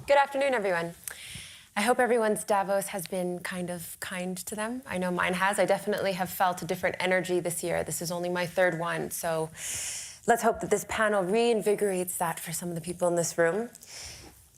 Good afternoon, everyone. I hope everyone's Davos has been kind to them. I know mine has. I definitely have felt a different energy this year. This is only my third one, so let's hope that this panel reinvigorates that for some of the people in this room.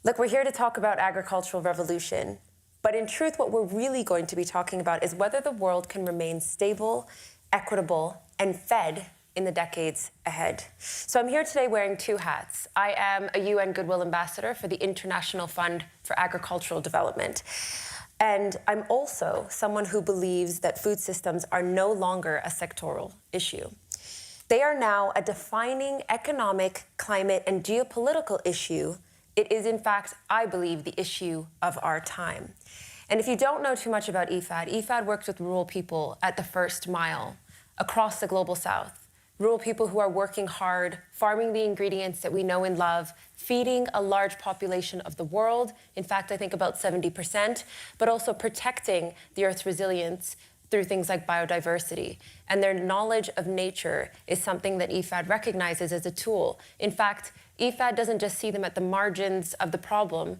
Look, we're here to talk about agricultural revolution, but in truth, what we're really going to be talking about is whether the world can remain stable, equitable, and fed in the decades ahead. So I'm here today wearing two hats. I am a UN Goodwill Ambassador for the International Fund for Agricultural Development. And I'm also someone who believes that food systems are no longer a sectoral issue. They are now a defining economic, climate, and geopolitical issue. It is, in fact, I believe, the issue of our time. And if you don't know too much about IFAD, IFAD works with rural people at the first mile across the global south. Rural people who are working hard, farming the ingredients that we know and love, feeding a large population of the world, in fact, I think about 70%, but also protecting the Earth's resilience through things like biodiversity. And their knowledge of nature is something that IFAD recognizes as a tool. In fact, IFAD doesn't just see them at the margins of the problem.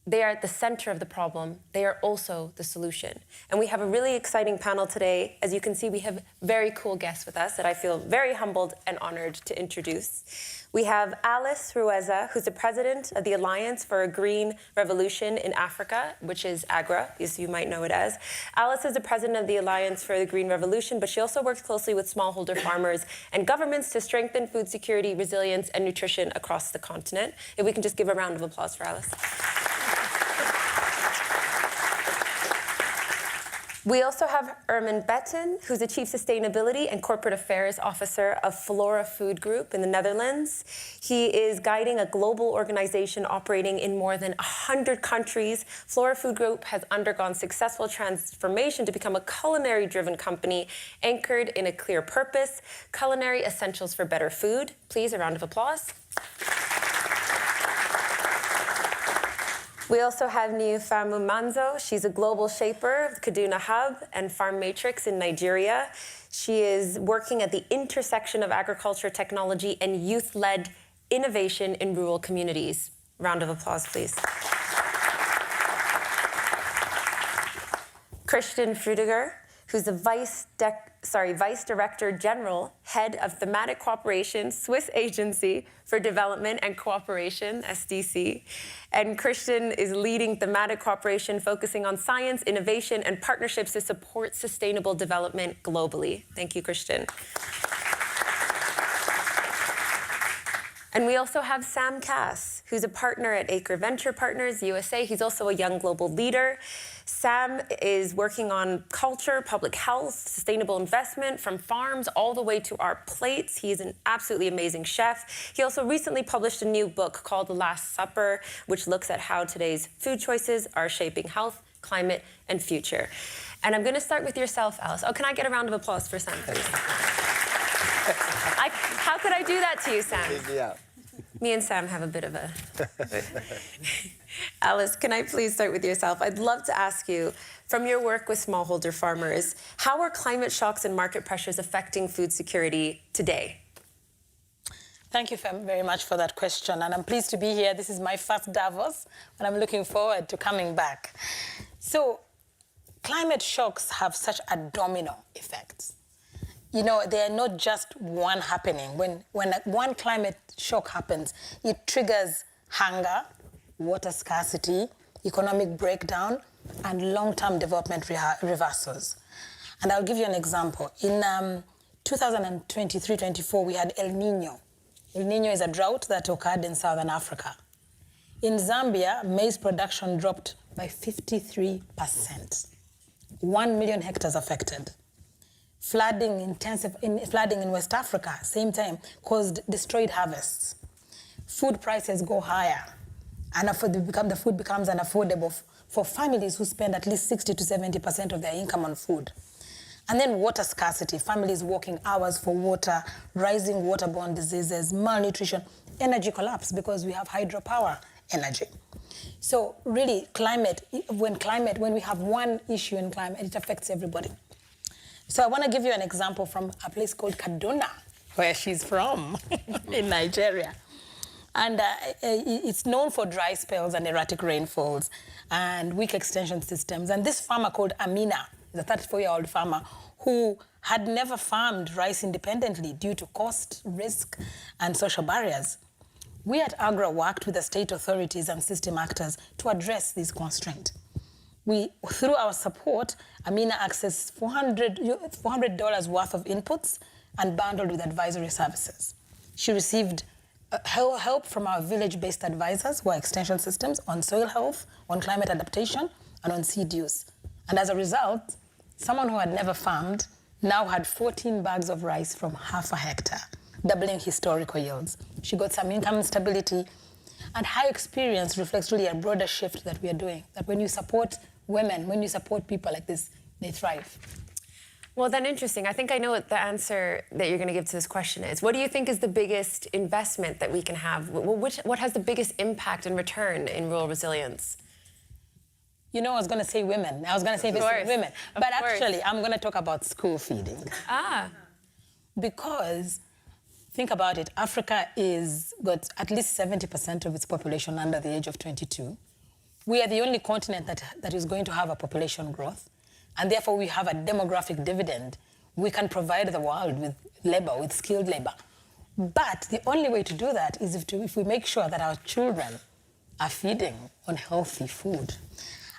They are at the center of the problem. They are also the solution. And we have a really exciting panel today. As you can see, we have very cool guests with us that I feel very humbled and honored to introduce. We have Alice Ruhweza, who's the president of the Alliance for a Green Revolution in Africa, which is AGRA, as you might know it as. Alice is the president of the Alliance for the Green Revolution, but she also works closely with smallholder farmers and governments to strengthen food security, resilience, and nutrition across the continent. If we can just give a round of applause for Alice. We also have Herman Betten, who's the Chief Sustainability and Corporate Affairs Officer of Flora Food Group in the Netherlands. He is guiding a global organization operating in more than 100 countries. Flora Food Group has undergone successful transformation to become a culinary-driven company anchored in a clear purpose, culinary essentials for better food. Please, a round of applause. We also have Nyifamu Manzo. She's a global shaper of Kaduna Hub and Farmatrix in Nigeria. She is working at the intersection of agriculture, technology, and youth-led innovation in rural communities. Round of applause, please. Frutiger, who's the Vice Director General, Head of Thematic Cooperation, Swiss Agency for Development and Cooperation, SDC. And Christian is leading thematic cooperation, focusing on science, innovation, and partnerships to support sustainable development globally. Thank you, Christian. And we also have Sam Kass, who's a partner at Acre Venture Partners, USA. He's also a young global leader. Sam is working on culture, public health, sustainable investment, from farms all the way to our plates. He is an absolutely amazing chef. He also recently published a new book called The Last Supper, which looks at how today's food choices are shaping health, climate, and future. And I'm going to start with yourself, Alice. Oh, can I get a round of applause for Sam, please? How could I do that to you, Sam? Yeah. Me and Sam have a bit of a... Alice, can I please start with yourself? I'd love to ask you, from your work with smallholder farmers, how are climate shocks and market pressures affecting food security today? Thank you very much for that question, and I'm pleased to be here. This is my first Davos, and I'm looking forward to coming back. So, climate shocks have such a domino effect. You know, they are not just one happening. When one climate shock happens, it triggers hunger, water scarcity, economic breakdown, and long-term development reversals. And I'll give you an example. In 2023-24, we had El Nino. El Nino is a drought that occurred in southern Africa. In Zambia, maize production dropped by 53%. 1 million hectares affected. Flooding in West Africa, same time, destroyed harvests. Food prices go higher, and the food becomes unaffordable for families who spend at least 60 to 70% of their income on food. And then water scarcity, families working hours for water, rising waterborne diseases, malnutrition, energy collapse because we have hydropower energy. So really, when we have one issue in climate, it affects everybody. So I want to give you an example from a place called Kaduna, where she's from, in Nigeria. And it's known for dry spells and erratic rainfalls and weak extension systems. And this farmer called Amina, the 34-year-old farmer, who had never farmed rice independently due to cost, risk, and social barriers. We at AGRA worked with the state authorities and system actors to address these constraints. Through our support, Amina accessed $400 worth of inputs and bundled with advisory services. She received help from our village-based advisors who are extension systems on soil health, on climate adaptation, and on seed use. And as a result, someone who had never farmed now had 14 bags of rice from half a hectare, doubling historical yields. She got some income stability, and her experience reflects really a broader shift that we are doing, that when you support women, when you support people like this, they thrive. Well, then interesting. I think I know what the answer that you're going to give to this question is. What do you think is the biggest investment that we can have? What has the biggest impact and return in rural resilience? You know, I was going to say women. I was going to say women. But actually, I'm going to talk about school feeding. Because, think about it, Africa got at least 70% of its population under the age of 22. We are the only continent that is going to have a population growth. And therefore, we have a demographic dividend. We can provide the world with labor, with skilled labor. But the only way to do that is if we make sure that our children are feeding on healthy food.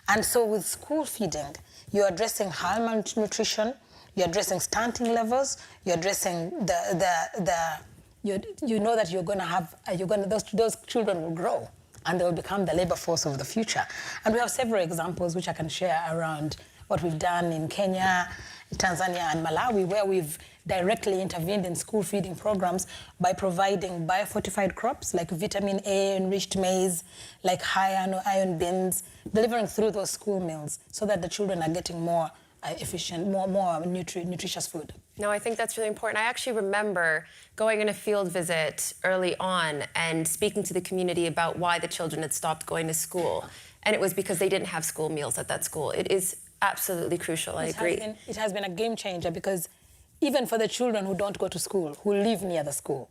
And so with school feeding, you're addressing high malnutrition, you're addressing stunting levels, you're addressing you know that you're going to have, those children will grow and they will become the labor force of the future. And we have several examples which I can share around what we've done in Kenya, Tanzania, and Malawi, where we've directly intervened in school feeding programs by providing biofortified crops like vitamin A-enriched maize, like high iron beans, delivering through those school meals so that the children are getting more efficient, more nutritious food. No, I think that's really important. I actually remember going on a field visit early on and speaking to the community about why the children had stopped going to school. And it was because they didn't have school meals at that school. It is absolutely crucial, I agree. It has been a game changer because even for the children who don't go to school, who live near the school,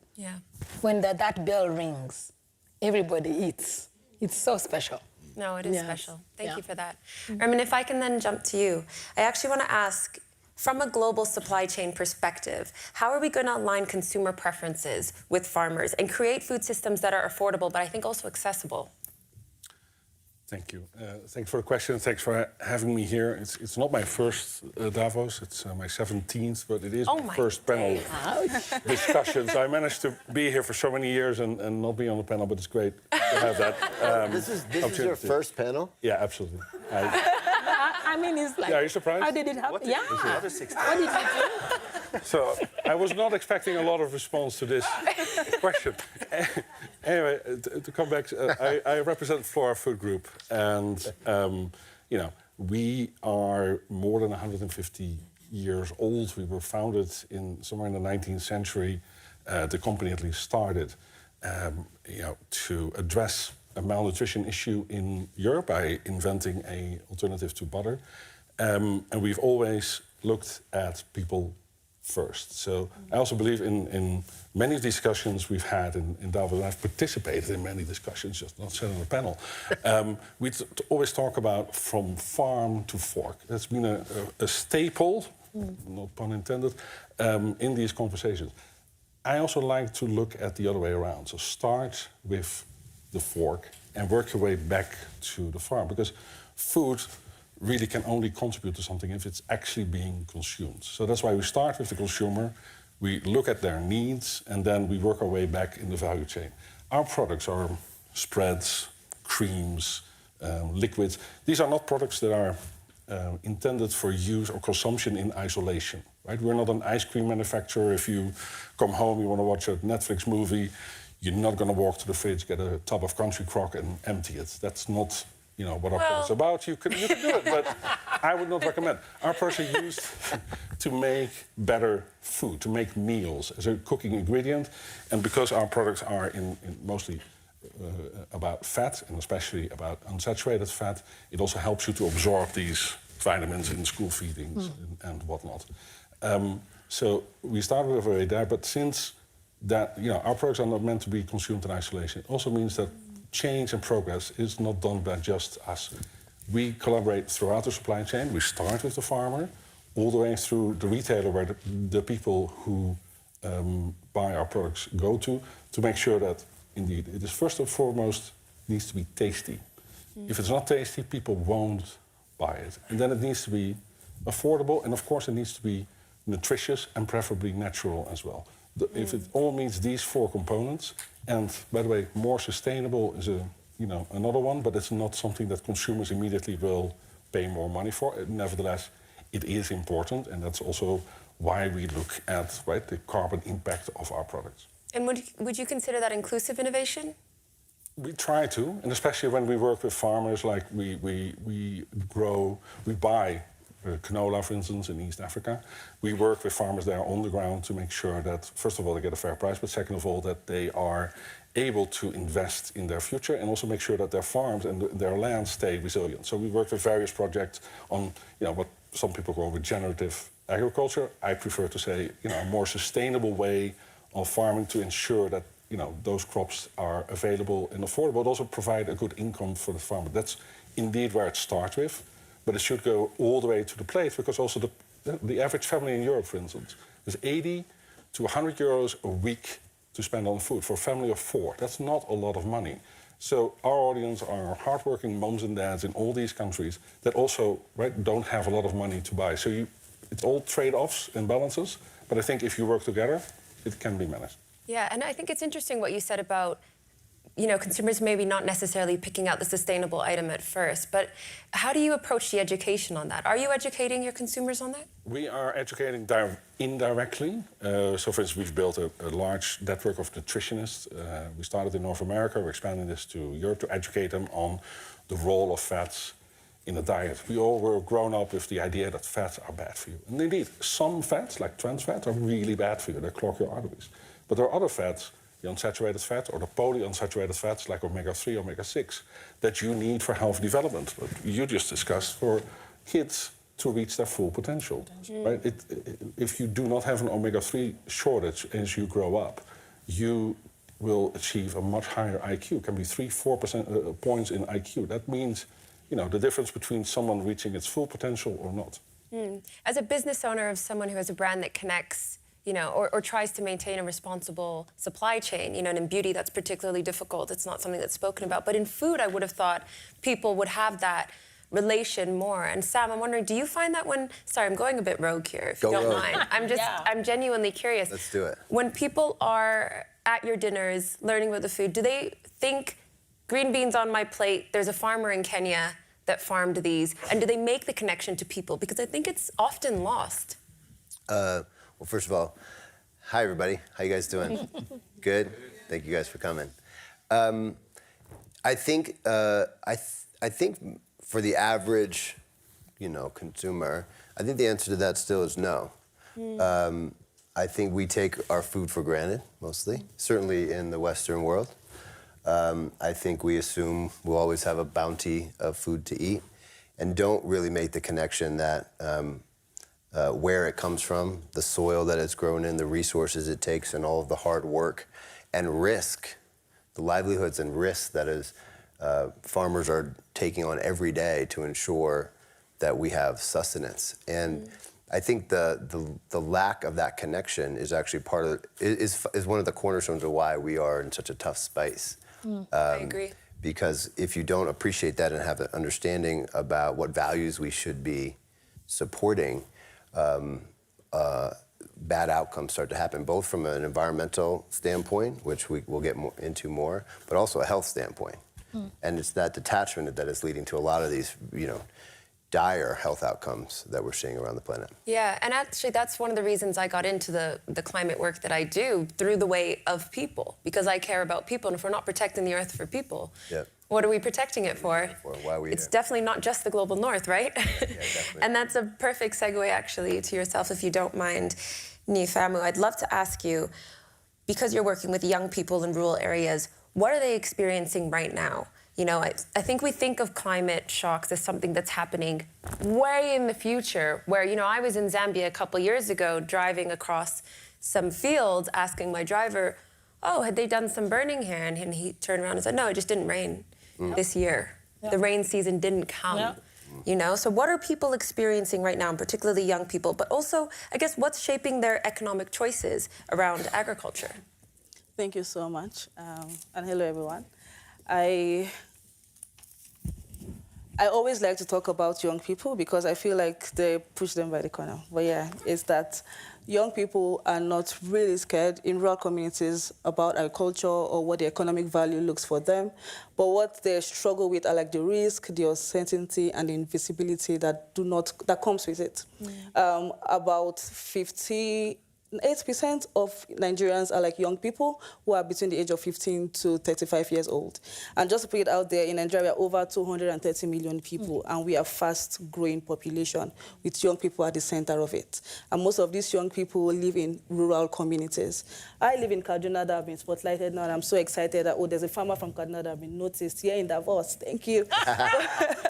when that bell rings, everybody eats. It's so special. No, it is special. Thank you for that. Herman, if I can then jump to you, I actually want to ask, from a global supply chain perspective, how are we going to align consumer preferences with farmers and create food systems that are affordable, but I think also accessible? Thank you. Thanks for the question. Thanks for having me here. It's not my first Davos. It's my 17th, but it is my first panel discussion. So I managed to be here for so many years and not be on the panel, but it's great to have that. This is your first panel? Yeah, absolutely. I mean, it's like... Yeah, are you surprised? How did it happen? What did you do? So I was not expecting a lot of response to this question. Anyway, to come back, I represent Flora Food Group, and you know, we are more than 150 years old. We were founded somewhere in the 19th century. The company at least started, you know, to address a malnutrition issue in Europe by inventing an alternative to butter, and we've always looked at people first. So I also believe in many discussions we've had in Davos, and I've participated in many discussions, just not sat on the panel. We always talk about from farm to fork. That's been a staple, not pun intended, in these conversations. I also like to look at the other way around. So start with the fork and work your way back to the farm, because food really can only contribute to something if it's actually being consumed. So that's why we start with the consumer, we look at their needs, and then we work our way back in the value chain. Our products are spreads, creams, liquids. These are not products that are intended for use or consumption in isolation, right? We're not an ice cream manufacturer. If you come home, you want to watch a Netflix movie, you're not going to walk to the fridge, get a tub of Country Crock and empty it. That's not, you know, what our product's about. You can do it, but I would not recommend. Our products are used to make better food, to make meals as a cooking ingredient. And because our products are mostly about fat, and especially about unsaturated fat, it also helps you to absorb these vitamins in school feedings and whatnot. So we started over there, but since that our products are not meant to be consumed in isolation. It also means that change and progress is not done by just us. We collaborate throughout the supply chain. We start with the farmer, all the way through the retailer where the people who buy our products go to make sure that indeed it is first and foremost needs to be tasty. If it's not tasty, people won't buy it. And then it needs to be affordable, and of course it needs to be nutritious and preferably natural as well. If it all meets these 4 components, and by the way, more sustainable is another one, but it's not something that consumers immediately will pay more money for. Nevertheless, it is important, and that's also why we look at the carbon impact of our products. And would you consider that inclusive innovation? We try to, and especially when we work with farmers, like we buy canola, for instance, in East Africa. We work with farmers there on the ground to make sure that, first of all, they get a fair price, but second of all, that they are able to invest in their future and also make sure that their farms and their land stay resilient. So we work with various projects on, what some people call regenerative agriculture. I prefer to say, a more sustainable way of farming to ensure that, those crops are available and affordable, but also provide a good income for the farmer. That's indeed where it starts with. But it should go all the way to the plate, because also the average family in Europe, for instance, is 80 to 100 euros a week to spend on food for a family of 4. That's not a lot of money. So our audience are hardworking moms and dads in all these countries that also don't have a lot of money to buy. So it's all trade-offs and balances. But I think if you work together, it can be managed. Yeah, and I think it's interesting what you said about consumers maybe not necessarily picking out the sustainable item at first, but how do you approach the education on that? Are you educating your consumers on that? We are educating indirectly. So, for instance, we've built a large network of nutritionists. We started in North America. We're expanding this to Europe to educate them on the role of fats in a diet. We all were grown up with the idea that fats are bad for you. And indeed, some fats, like trans fats, are really bad for you. They clog your arteries. But there are other fats, the unsaturated fat or the polyunsaturated fats like omega-3, omega-6, that you need for health development. But you just discussed for kids to reach their full potential. Right? If you do not have an omega-3 shortage as you grow up, you will achieve a much higher IQ. It can be 3-4% points in IQ. That means the difference between someone reaching its full potential or not. As a business owner of someone who has a brand that connects or tries to maintain a responsible supply chain, and in beauty that's particularly difficult. It's not something that's spoken about. But in food, I would have thought people would have that relation more. And Sam, I'm wondering, do you find that sorry, I'm going a bit rogue here, if you don't mind. I'm genuinely curious. Let's do it. When people are at your dinners learning about the food, do they think green beans on my plate, there's a farmer in Kenya that farmed these, and do they make the connection to people? Because I think it's often lost. Well, first of all, hi everybody. How you guys doing? Good. Thank you guys for coming. I think for the average, consumer, I think the answer to that still is no. I think we take our food for granted mostly, certainly in the Western world. I think we assume we'll always have a bounty of food to eat, and don't really make the connection that. Where it comes from, the soil that it's grown in, the resources it takes, and all of the hard work and risk, the livelihoods and risks that farmers are taking on every day to ensure that we have sustenance. And I think the lack of that connection is actually is one of the cornerstones of why we are in such a tough space. I agree. Because if you don't appreciate that and have an understanding about what values we should be supporting, bad outcomes start to happen, both from an environmental standpoint, which we'll get into more, but also a health standpoint. And it's that detachment that is leading to a lot of these, dire health outcomes that we're seeing around the planet. Yeah, and actually that's one of the reasons I got into the climate work that I do, through the way of people, because I care about people, and if we're not protecting the earth for people, what are we protecting it for? Why are we It's here? definitely not just the global north, right? Yeah, definitely. And that's a perfect segue, actually, to yourself, if you don't mind, Nyifamu. I'd love to ask you, because you're working with young people in rural areas, what are they experiencing right now? I think we think of climate shocks as something that's happening way in the future, where, I was in Zambia a couple years ago driving across some fields, asking my driver, oh, had they done some burning here? And he turned around and said, no, it just didn't rain this year. The rain season didn't come. You know, so what are people experiencing right now, and particularly young people, but also, I guess, what's shaping their economic choices around agriculture? Thank you so much, and hello, everyone. I always like to talk about young people because I feel like they push them by the corner. But yeah, it's that young people are not really scared in rural communities about agriculture or what the economic value looks for them. But what they struggle with are like the risk, the uncertainty, and the invisibility that comes with it. About 8% of Nigerians are like young people who are between the age of 15 to 35 years old. And just to put it out there, in Nigeria, we are over 230 million people, and we are a fast-growing population with young people at the center of it. And most of these young people live in rural communities. I live in Kaduna that have been spotlighted now, and I'm so excited that, there's a farmer from Kaduna that have been noticed here in Davos. Thank you.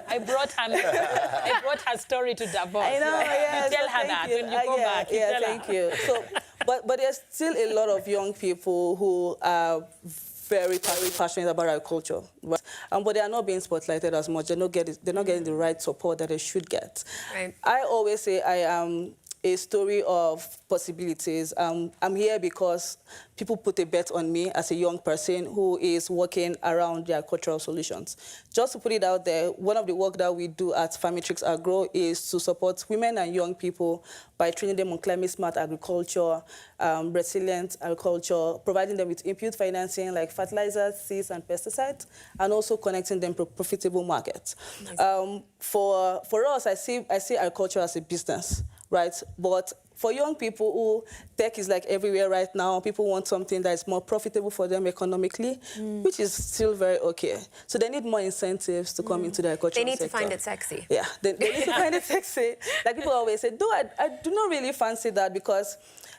I brought her story to Davos. I know, yes. Tell her that when you go back. Yeah, thank you. So, but there's still a lot of young people who are very passionate about agriculture, but they are not being spotlighted as much. They're not getting the right support that they should get. Right. I always say I am a story of possibilities. I'm here because people put a bet on me as a young person who is working around their cultural solutions. Just to put it out there, one of the work that we do at Farmatrix Agro is to support women and young people by training them on climate-smart agriculture, resilient agriculture, providing them with input financing like fertilizers, seeds, and pesticides, and also connecting them to profitable markets. For us, I see agriculture as a business, right? But for young people who tech is like everywhere right now, people want something that is more profitable for them economically, which is still very okay. So they need more incentives to come into the agricultural sector. They need to find it sexy. Yeah, they need to find it sexy. Like people always say, though I do not really fancy that because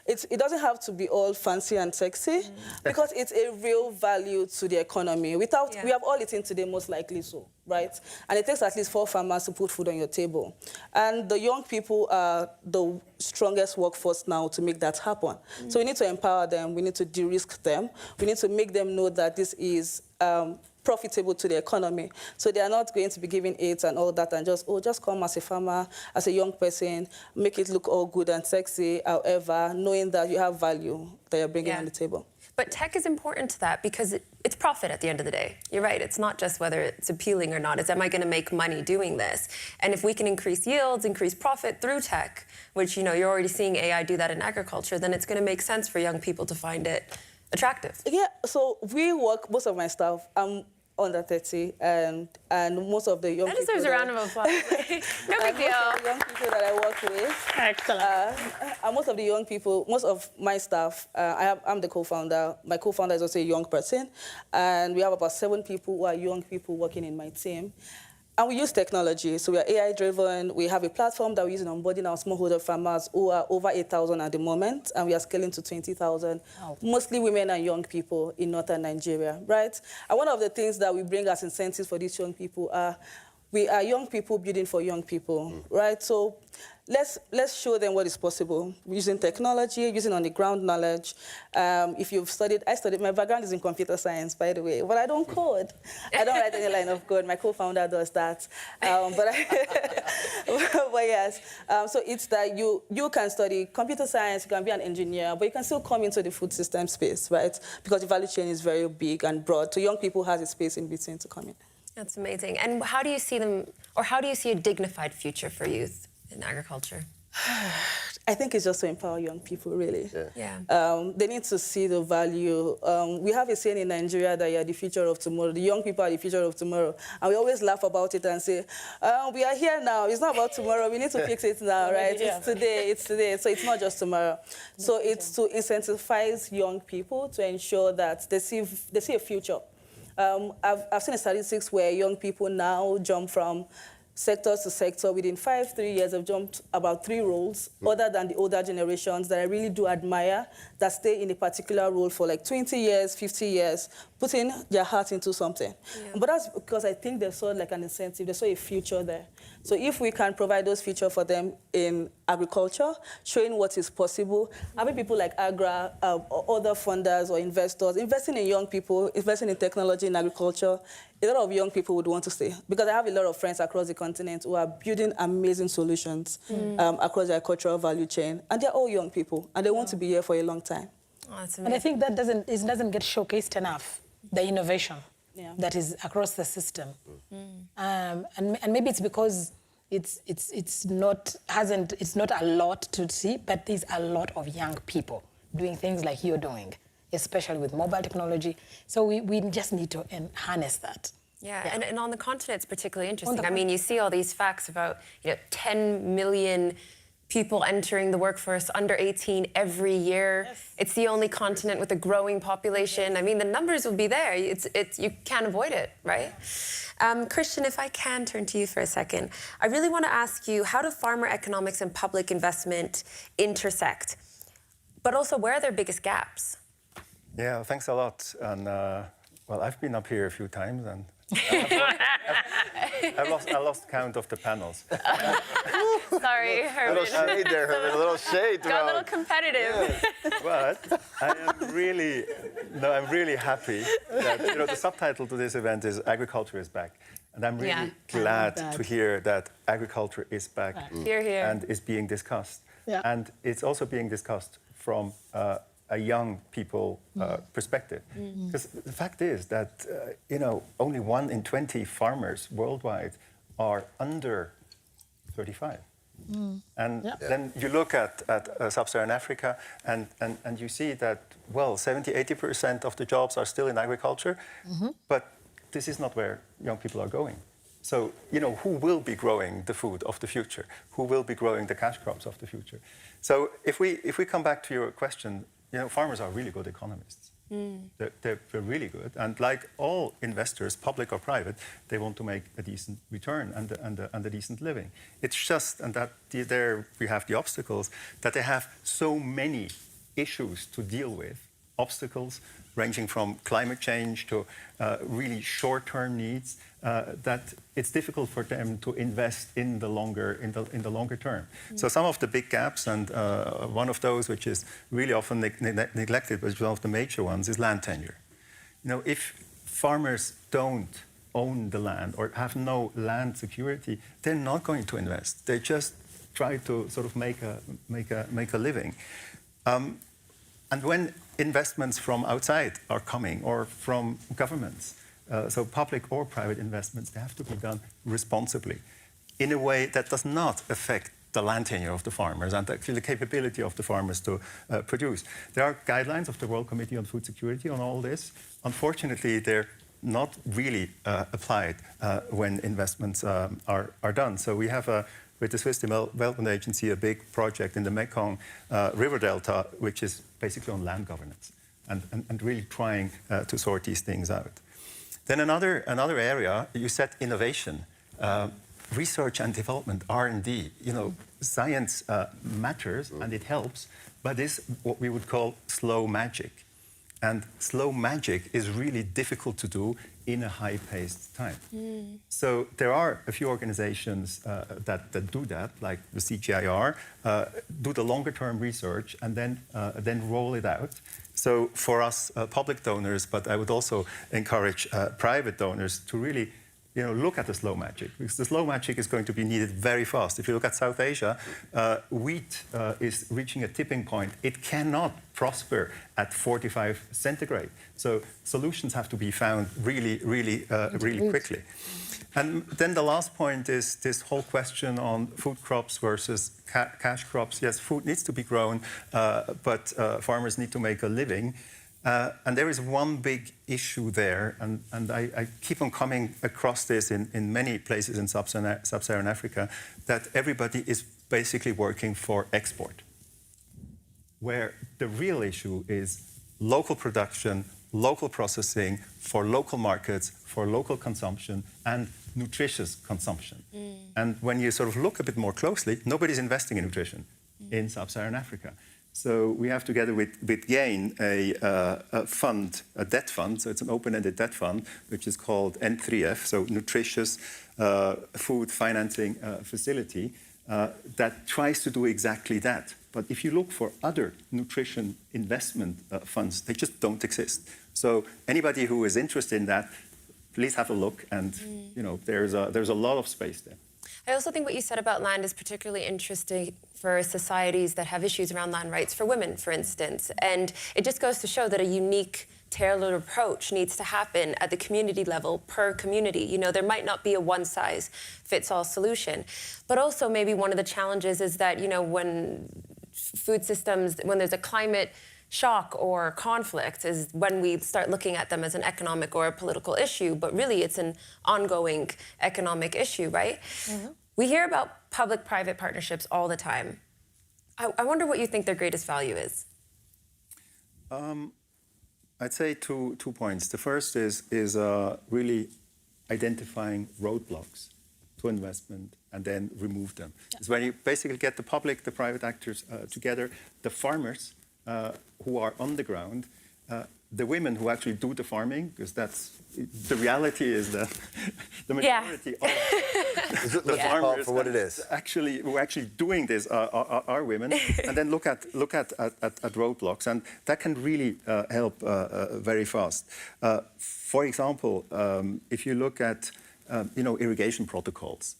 it doesn't have to be all fancy and sexy because it's a real value to the economy. We have all eaten today, most likely so, right? And it takes at least 4 farmers to put food on your table. And the young people are the strongest workforce now to make that happen. So we need to empower them. We need to de-risk them. We need to make them know that this is profitable to the economy. So they are not going to be giving aids and all that and just come as a farmer, as a young person, make it look all good and sexy, however, knowing that you have value that you're bringing on the table. But tech is important to that because it's profit at the end of the day. You're right, it's not just whether it's appealing or not, it's am I gonna make money doing this? And if we can increase yields, increase profit through tech, which you're already seeing AI do that in agriculture, then it's gonna make sense for young people to find it attractive. Yeah, so we work, most of my staff, under 30, and most of the young people... That deserves a round of applause. No big deal. Most of the young people that I work with... Excellent. And most of the young people, most of my staff, I'm the co-founder. My co-founder is also a young person, and we have about 7 people who are young people working in my team. And we use technology, so we are AI-driven. We have a platform that we're using onboarding our smallholder farmers who are over 8,000 at the moment, and we are scaling to 20,000, mostly women and young people in northern Nigeria, right? And one of the things that we bring as incentives for these young people are, we are young people building for young people, right? So let's show them what is possible using technology, using on-the-ground knowledge. If you've studied, my background is in computer science, by the way, but I don't code. I don't write any line of code. My co-founder does that. But yes, so it's that you can study computer science, you can be an engineer, but you can still come into the food system space, right? Because the value chain is very big and broad. So young people have a space in between to come in. That's amazing. And how do you see them, or how do you see a dignified future for youth in agriculture? I think it's just to empower young people, really. Yeah. They need to see the value. We have a saying in Nigeria that you are the future of tomorrow. The young people are the future of tomorrow. And we always laugh about it and say, we are here now. It's not about tomorrow. We need to fix it now, right? It's today. It's today. So it's not just tomorrow. So it's to incentivize young people to ensure that they see a future. I've seen statistics where young people now jump from sector to sector, within 3 years, I've jumped about 3 roles, other than the older generations that I really do admire, that stay in a particular role for like 20 years, 50 years, putting their heart into something. Yeah. But that's because I think they saw like an incentive, they saw a future there. So if we can provide those features for them in agriculture, showing what is possible, having people like AGRA, or other funders or investors, investing in young people, investing in technology in agriculture, a lot of young people would want to stay. Because I have a lot of friends across the continent who are building amazing solutions across the agricultural value chain. And they're all young people, and they want to be here for a long time. Oh, that's And I think that doesn't get showcased enough, the innovation that is across the system. And maybe it's because it's not a lot to see, but there's a lot of young people doing things like you're doing, especially with mobile technology. So we just need to harness that. Yeah. And on the continent, it's particularly interesting. I mean, you see all these facts about 10 million people entering the workforce under 18 every year. Yes. It's the only continent with a growing population. Yes. I mean, the numbers will be there. You can't avoid it, right? Christian, if I can turn to you for a second, I really want to ask you, how do farmer economics and public investment intersect? But also, where are their biggest gaps? Yeah, thanks a lot. And well, I've been up here a few times, and I lost count of the panels. Sorry, Herman. A little shade there, Herman. A little shade. Got a little competitive. Yeah. But I'm really happy that the subtitle to this event is "Agriculture is Back," and I'm really glad to hear that agriculture is back and is being discussed. Yeah. And it's also being discussed from a young people perspective. Because the fact is that only 1 in 20 farmers worldwide are under 35. And then you look at sub-Saharan Africa and you see that, well, 70-80% of the jobs are still in agriculture, but this is not where young people are going. So, who will be growing the food of the future? Who will be growing the cash crops of the future? So if we come back to your question, farmers are really good economists. They're really good. And like all investors, public or private, they want to make a decent return and a decent living. It's just, and that there we have the obstacles, that they have so many issues to deal with, obstacles ranging from climate change to really short-term needs, that it's difficult for them to invest in the longer term. So some of the big gaps, and one of those which is really often neglected, but one of the major ones, is land tenure. If farmers don't own the land or have no land security, they're not going to invest. They just try to sort of make a living. And when investments from outside are coming, or from governments, so public or private investments, they have to be done responsibly, in a way that does not affect the land tenure of the farmers and actually the capability of the farmers to produce. There are guidelines of the World Committee on Food Security on all this. Unfortunately, they're not really applied when investments are done. So we have with the Swiss Development Agency, a big project in the Mekong River Delta, which is basically on land governance and really trying to sort these things out. Then another area, you said innovation, research and development, R&D. Science matters and it helps, but it's what we would call slow magic. And slow magic is really difficult to do in a high-paced time. So there are a few organizations that do that, like the CGIAR, do the longer-term research and then roll it out. So for us public donors, but I would also encourage private donors to really look at the slow magic, because the slow magic is going to be needed very fast. If you look at South Asia, wheat is reaching a tipping point. It cannot prosper at 45 centigrade. So solutions have to be found really quickly. And then the last point is this whole question on food crops versus cash crops. Yes, food needs to be grown, but farmers need to make a living. And there is one big issue there, and I keep on coming across this in many places in sub-Saharan Africa, that everybody is basically working for export, where the real issue is local production, local processing for local markets, for local consumption, and nutritious consumption. And when you sort of look a bit more closely, nobody's investing in nutrition in sub-Saharan Africa. So we have, together with GAIN, a fund, a debt fund, so it's an open-ended debt fund, which is called N3F, so Nutritious Food Financing Facility, that tries to do exactly that. But if you look for other nutrition investment funds, they just don't exist. So anybody who is interested in that, please have a look, and you know, there's a lot of space there. I also think what you said about land is particularly interesting for societies that have issues around land rights for women, for instance. And it just goes to show that a unique, tailored approach needs to happen at the community level per community. You know, there might not be a one-size-fits-all solution. But also maybe one of the challenges is that, you know, when food systems, when there's a climate shock or conflict, is when we start looking at them as an economic or a political issue, but really it's an ongoing economic issue, right? Mm-hmm. We hear about public-private partnerships all the time. I wonder what you think their greatest value is. I'd say two points. The first is really identifying roadblocks to investment and then remove them. Yeah. It's when you basically get the public, the private actors together, the farmers who are on the ground, the women who actually do the farming, because that's the reality is that the majority of the farmers for what it is. Who are actually doing this are women. And then look at roadblocks, and that can really help very fast. For example, if you look at irrigation protocols,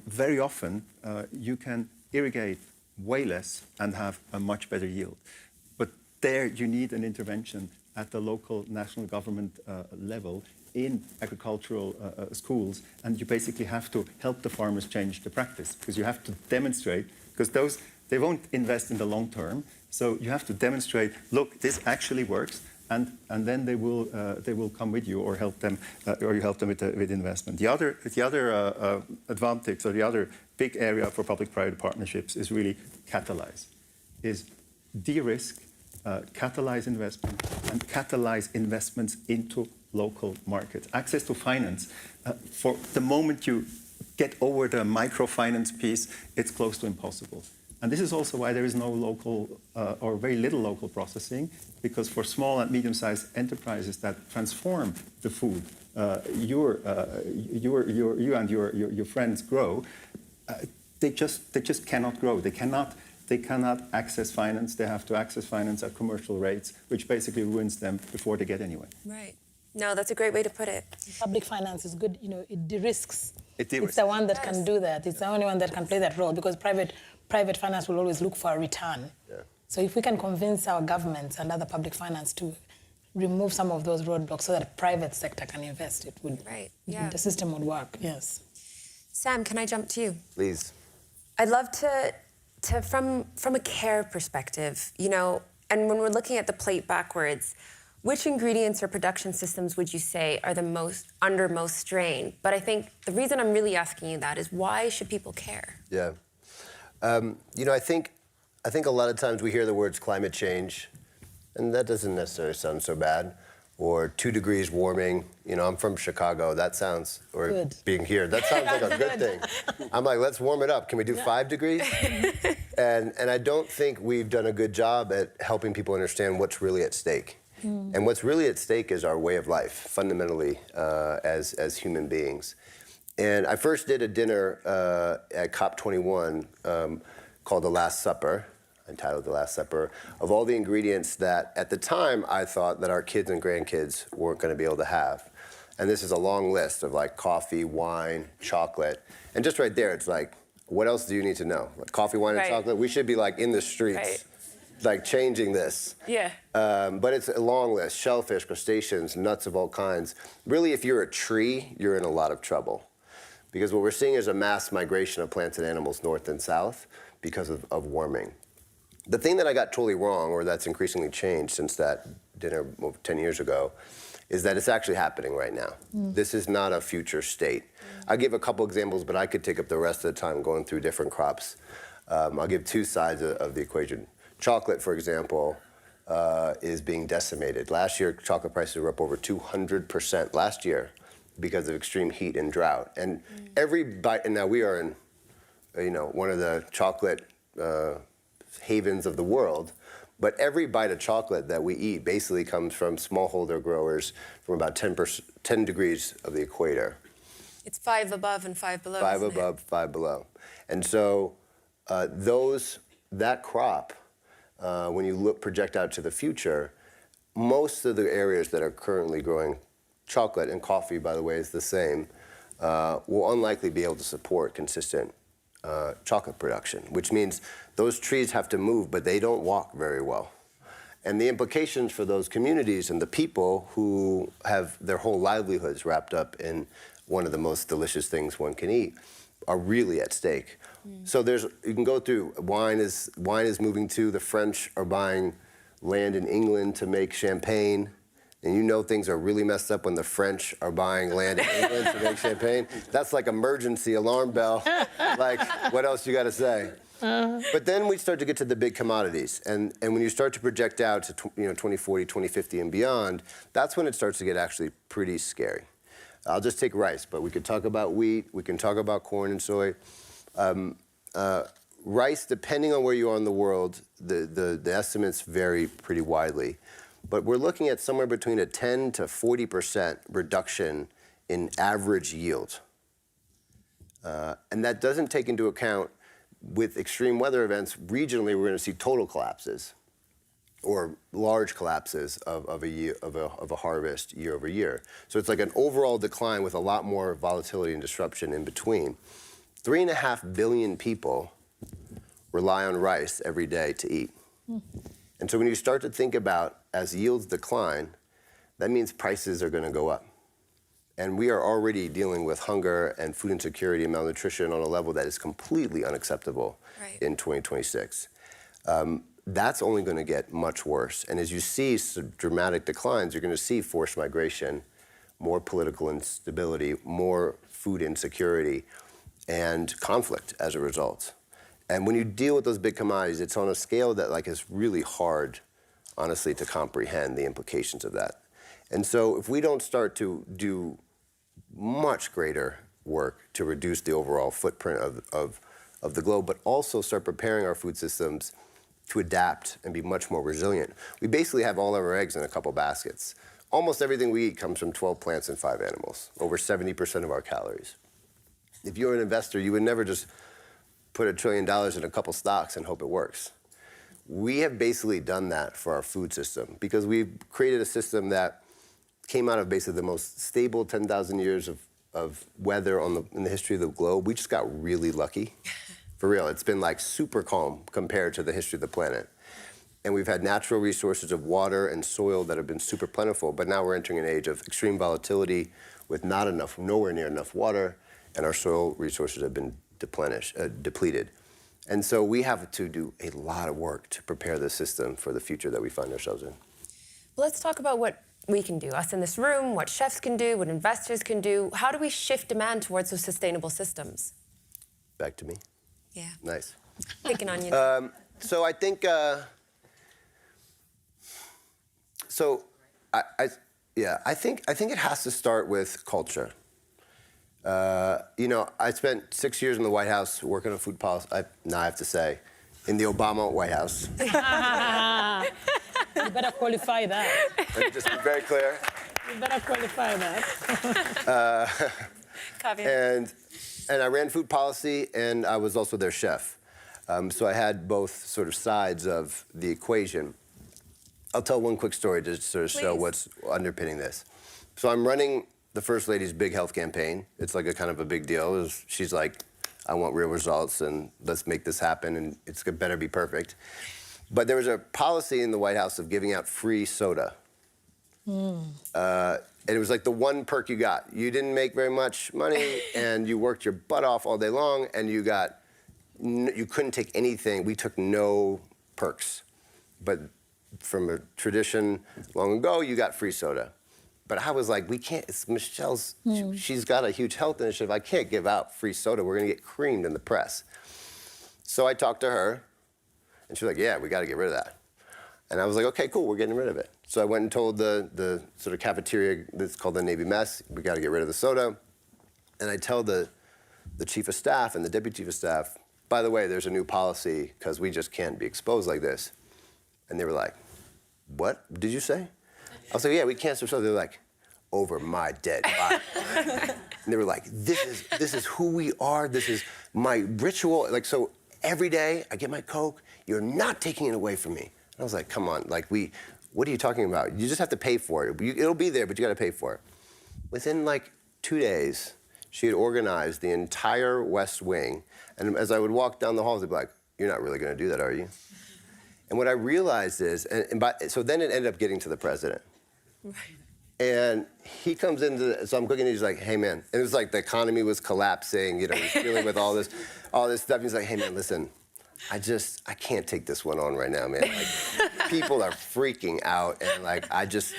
very often you can irrigate way less and have a much better yield. But there you need an intervention at the local national government level in agricultural schools, and you basically have to help the farmers change the practice, because you have to demonstrate, because they won't invest in the long term, so you have to demonstrate, look, this actually works, and then they will come with you or help them, or you help them with investment. The other advantage, or the other big area for public-private partnerships is really catalyze, is de-risk, catalyze investment, and catalyze investments into local markets. Access to finance, for the moment you get over the microfinance piece, it's close to impossible. And this is also why there is no local or very little local processing, because for small and medium-sized enterprises that transform the food you and your friends grow, they just cannot grow. They cannot access finance. They have to access finance at commercial rates, which basically ruins them before they get anywhere. Right. No, that's a great way to put it. Public finance is good. You know, it de-risks. It de-risks. It's the one that can do that. It's the only one that can play that role, because private finance will always look for a return. Yeah. So if we can convince our governments and other public finance to remove some of those roadblocks so that private sector can invest, it would. Right. Yeah. The system would work. Yes. Sam, can I jump to you? Please. I'd love to from a care perspective, you know, and when we're looking at the plate backwards, which ingredients or production systems would you say are the most strain? But I think the reason I'm really asking you that is, why should people care? Yeah. You know, I think a lot of times we hear the words climate change, and that doesn't necessarily sound so bad. Or 2 degrees warming. You know, I'm from Chicago. That sounds, or good. Being here, that sounds like a good thing. I'm like, let's warm it up. Can we do 5 degrees? And I don't think we've done a good job at helping people understand what's really at stake. And what's really at stake is our way of life, fundamentally, as human beings. And I first did a dinner at COP21 called The Last Supper, entitled The Last Supper, of all the ingredients that, at the time, I thought that our kids and grandkids weren't going to be able to have. And this is a long list of, like, coffee, wine, chocolate. And just right there, it's like, what else do you need to know? Like, coffee, wine, and chocolate? We should be, like, in the streets, like, changing this. Yeah. But it's a long list. Shellfish, crustaceans, nuts of all kinds. Really, if you're a tree, you're in a lot of trouble. Because what we're seeing is a mass migration of plants and animals north and south because of warming. The thing that I got totally wrong, or that's increasingly changed since that dinner 10 years ago, is that it's actually happening right now. This is not a future state. I'll give a couple examples, but I could take up the rest of the time going through different crops. I'll give 2 sides of the equation. Chocolate, for example, is being decimated. Last year, chocolate prices were up over 200% last year because of extreme heat and drought. And every bite, and now we are in, one of the chocolate havens of the world, but every bite of chocolate that we eat basically comes from smallholder growers from about 10 degrees of the equator. It's 5 above and 5 below. 5 above, 5 below. And so that crop, when you project out to the future, most of the areas that are currently growing chocolate, and coffee, by the way, is the same, will unlikely be able to support consistent chocolate production, which means those trees have to move, but they don't walk very well. And the implications for those communities and the people who have their whole livelihoods wrapped up in one of the most delicious things one can eat are really at stake. So you can go through, wine is moving to, the French are buying land in England to make champagne. And things are really messed up when the French are buying land in England to make champagne. That's like emergency alarm bell. Like, what else you gotta say? But then we start to get to the big commodities. And when you start to project out to 2040, 2050 and beyond, that's when it starts to get actually pretty scary. I'll just take rice, but we could talk about wheat, we can talk about corn and soy. Rice, depending on where you are in the world, the estimates vary pretty widely. But we're looking at somewhere between a 10 to 40% reduction in average yield. And that doesn't take into account, with extreme weather events, regionally we're going to see total collapses or large collapses of a harvest year over year. So it's like an overall decline with a lot more volatility and disruption in between. 3.5 billion people rely on rice every day to eat. And so when you start to think about, as yields decline, that means prices are going to go up. And we are already dealing with hunger and food insecurity and malnutrition on a level that is completely unacceptable in 2026. That's only going to get much worse. And as you see dramatic declines, you're going to see forced migration, more political instability, more food insecurity, and conflict as a result. And when you deal with those big commodities, it's on a scale that is really hard, honestly, to comprehend the implications of that. And so if we don't start to do much greater work to reduce the overall footprint of the globe, but also start preparing our food systems to adapt and be much more resilient, we basically have all of our eggs in a couple baskets. Almost everything we eat comes from 12 plants and 5 animals, over 70% of our calories. If you're an investor, you would never just put $1 trillion in a couple stocks and hope it works. We have basically done that for our food system because we've created a system that came out of basically the most stable 10,000 years of weather in the history of the globe. We just got really lucky. For real, it's been super calm compared to the history of the planet. And we've had natural resources of water and soil that have been super plentiful, but now we're entering an age of extreme volatility with nowhere near enough water, and our soil resources have been depleted. And so we have to do a lot of work to prepare the system for the future that we find ourselves in. Well, let's talk about what we can do, us in this room, what chefs can do, what investors can do. How do we shift demand towards those sustainable systems? Back to me? Yeah. Nice. Picking on you. So I think, I think it has to start with culture. I spent 6 years in the White House working on food policy. I have to say, in the Obama White House. You better qualify that. Let me just be very clear. You better qualify that. And I ran food policy, and I was also their chef. So I had both sort of sides of the equation. I'll tell one quick story to sort of show what's underpinning this. So I'm running the First Lady's big health campaign. It's like a kind of a big deal. She's like, I want real results, and let's make this happen, and it's better be perfect. But there was a policy in the White House of giving out free soda. And it was like the one perk you got. You didn't make very much money, and you worked your butt off all day long, and you couldn't take anything. We took no perks. But from a tradition long ago, you got free soda. But I was like, we can't, it's Michelle's, she's got a huge health initiative. I can't give out free soda. We're going to get creamed in the press. So I talked to her, and she was like, yeah, we got to get rid of that. And I was like, okay, cool, we're getting rid of it. So I went and told the sort of cafeteria, that's called the Navy Mess, we got to get rid of the soda. And I tell the chief of staff and the deputy chief of staff, by the way, there's a new policy because we just can't be exposed like this. And they were like, what did you say? I was like, yeah, we can't serve soda. They were like, over my dead body. And they were like, this is who we are. This is my ritual. Like, so every day I get my Coke. You're not taking it away from me. And I was like, come on, like what are you talking about? You just have to pay for it. It'll be there, but you got to pay for it. Within like 2 days, she had organized the entire West Wing. And as I would walk down the halls, they'd be like, you're not really going to do that, are you? And what I realized is, so then it ended up getting to the president. Right. And he comes into, so I'm cooking, and he's like, hey, man. And it was like the economy was collapsing, you know, he's dealing with all this stuff. He's like, hey, man, listen, I can't take this one on right now, man. Like, people are freaking out, and like,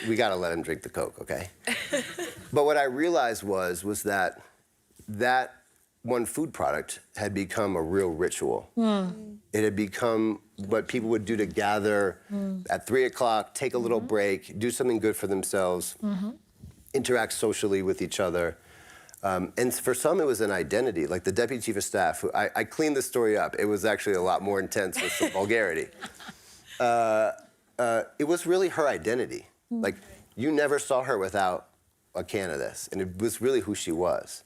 we gotta let him drink the Coke, okay? But what I realized was that one food product had become a real ritual. It had become what people would do to gather at 3 o'clock, take a little break, do something good for themselves, interact socially with each other. And for some, it was an identity. Like the deputy chief of staff, who I cleaned the story up. It was actually a lot more intense with some vulgarity. It was really her identity. Like, you never saw her without a can of this. And it was really who she was.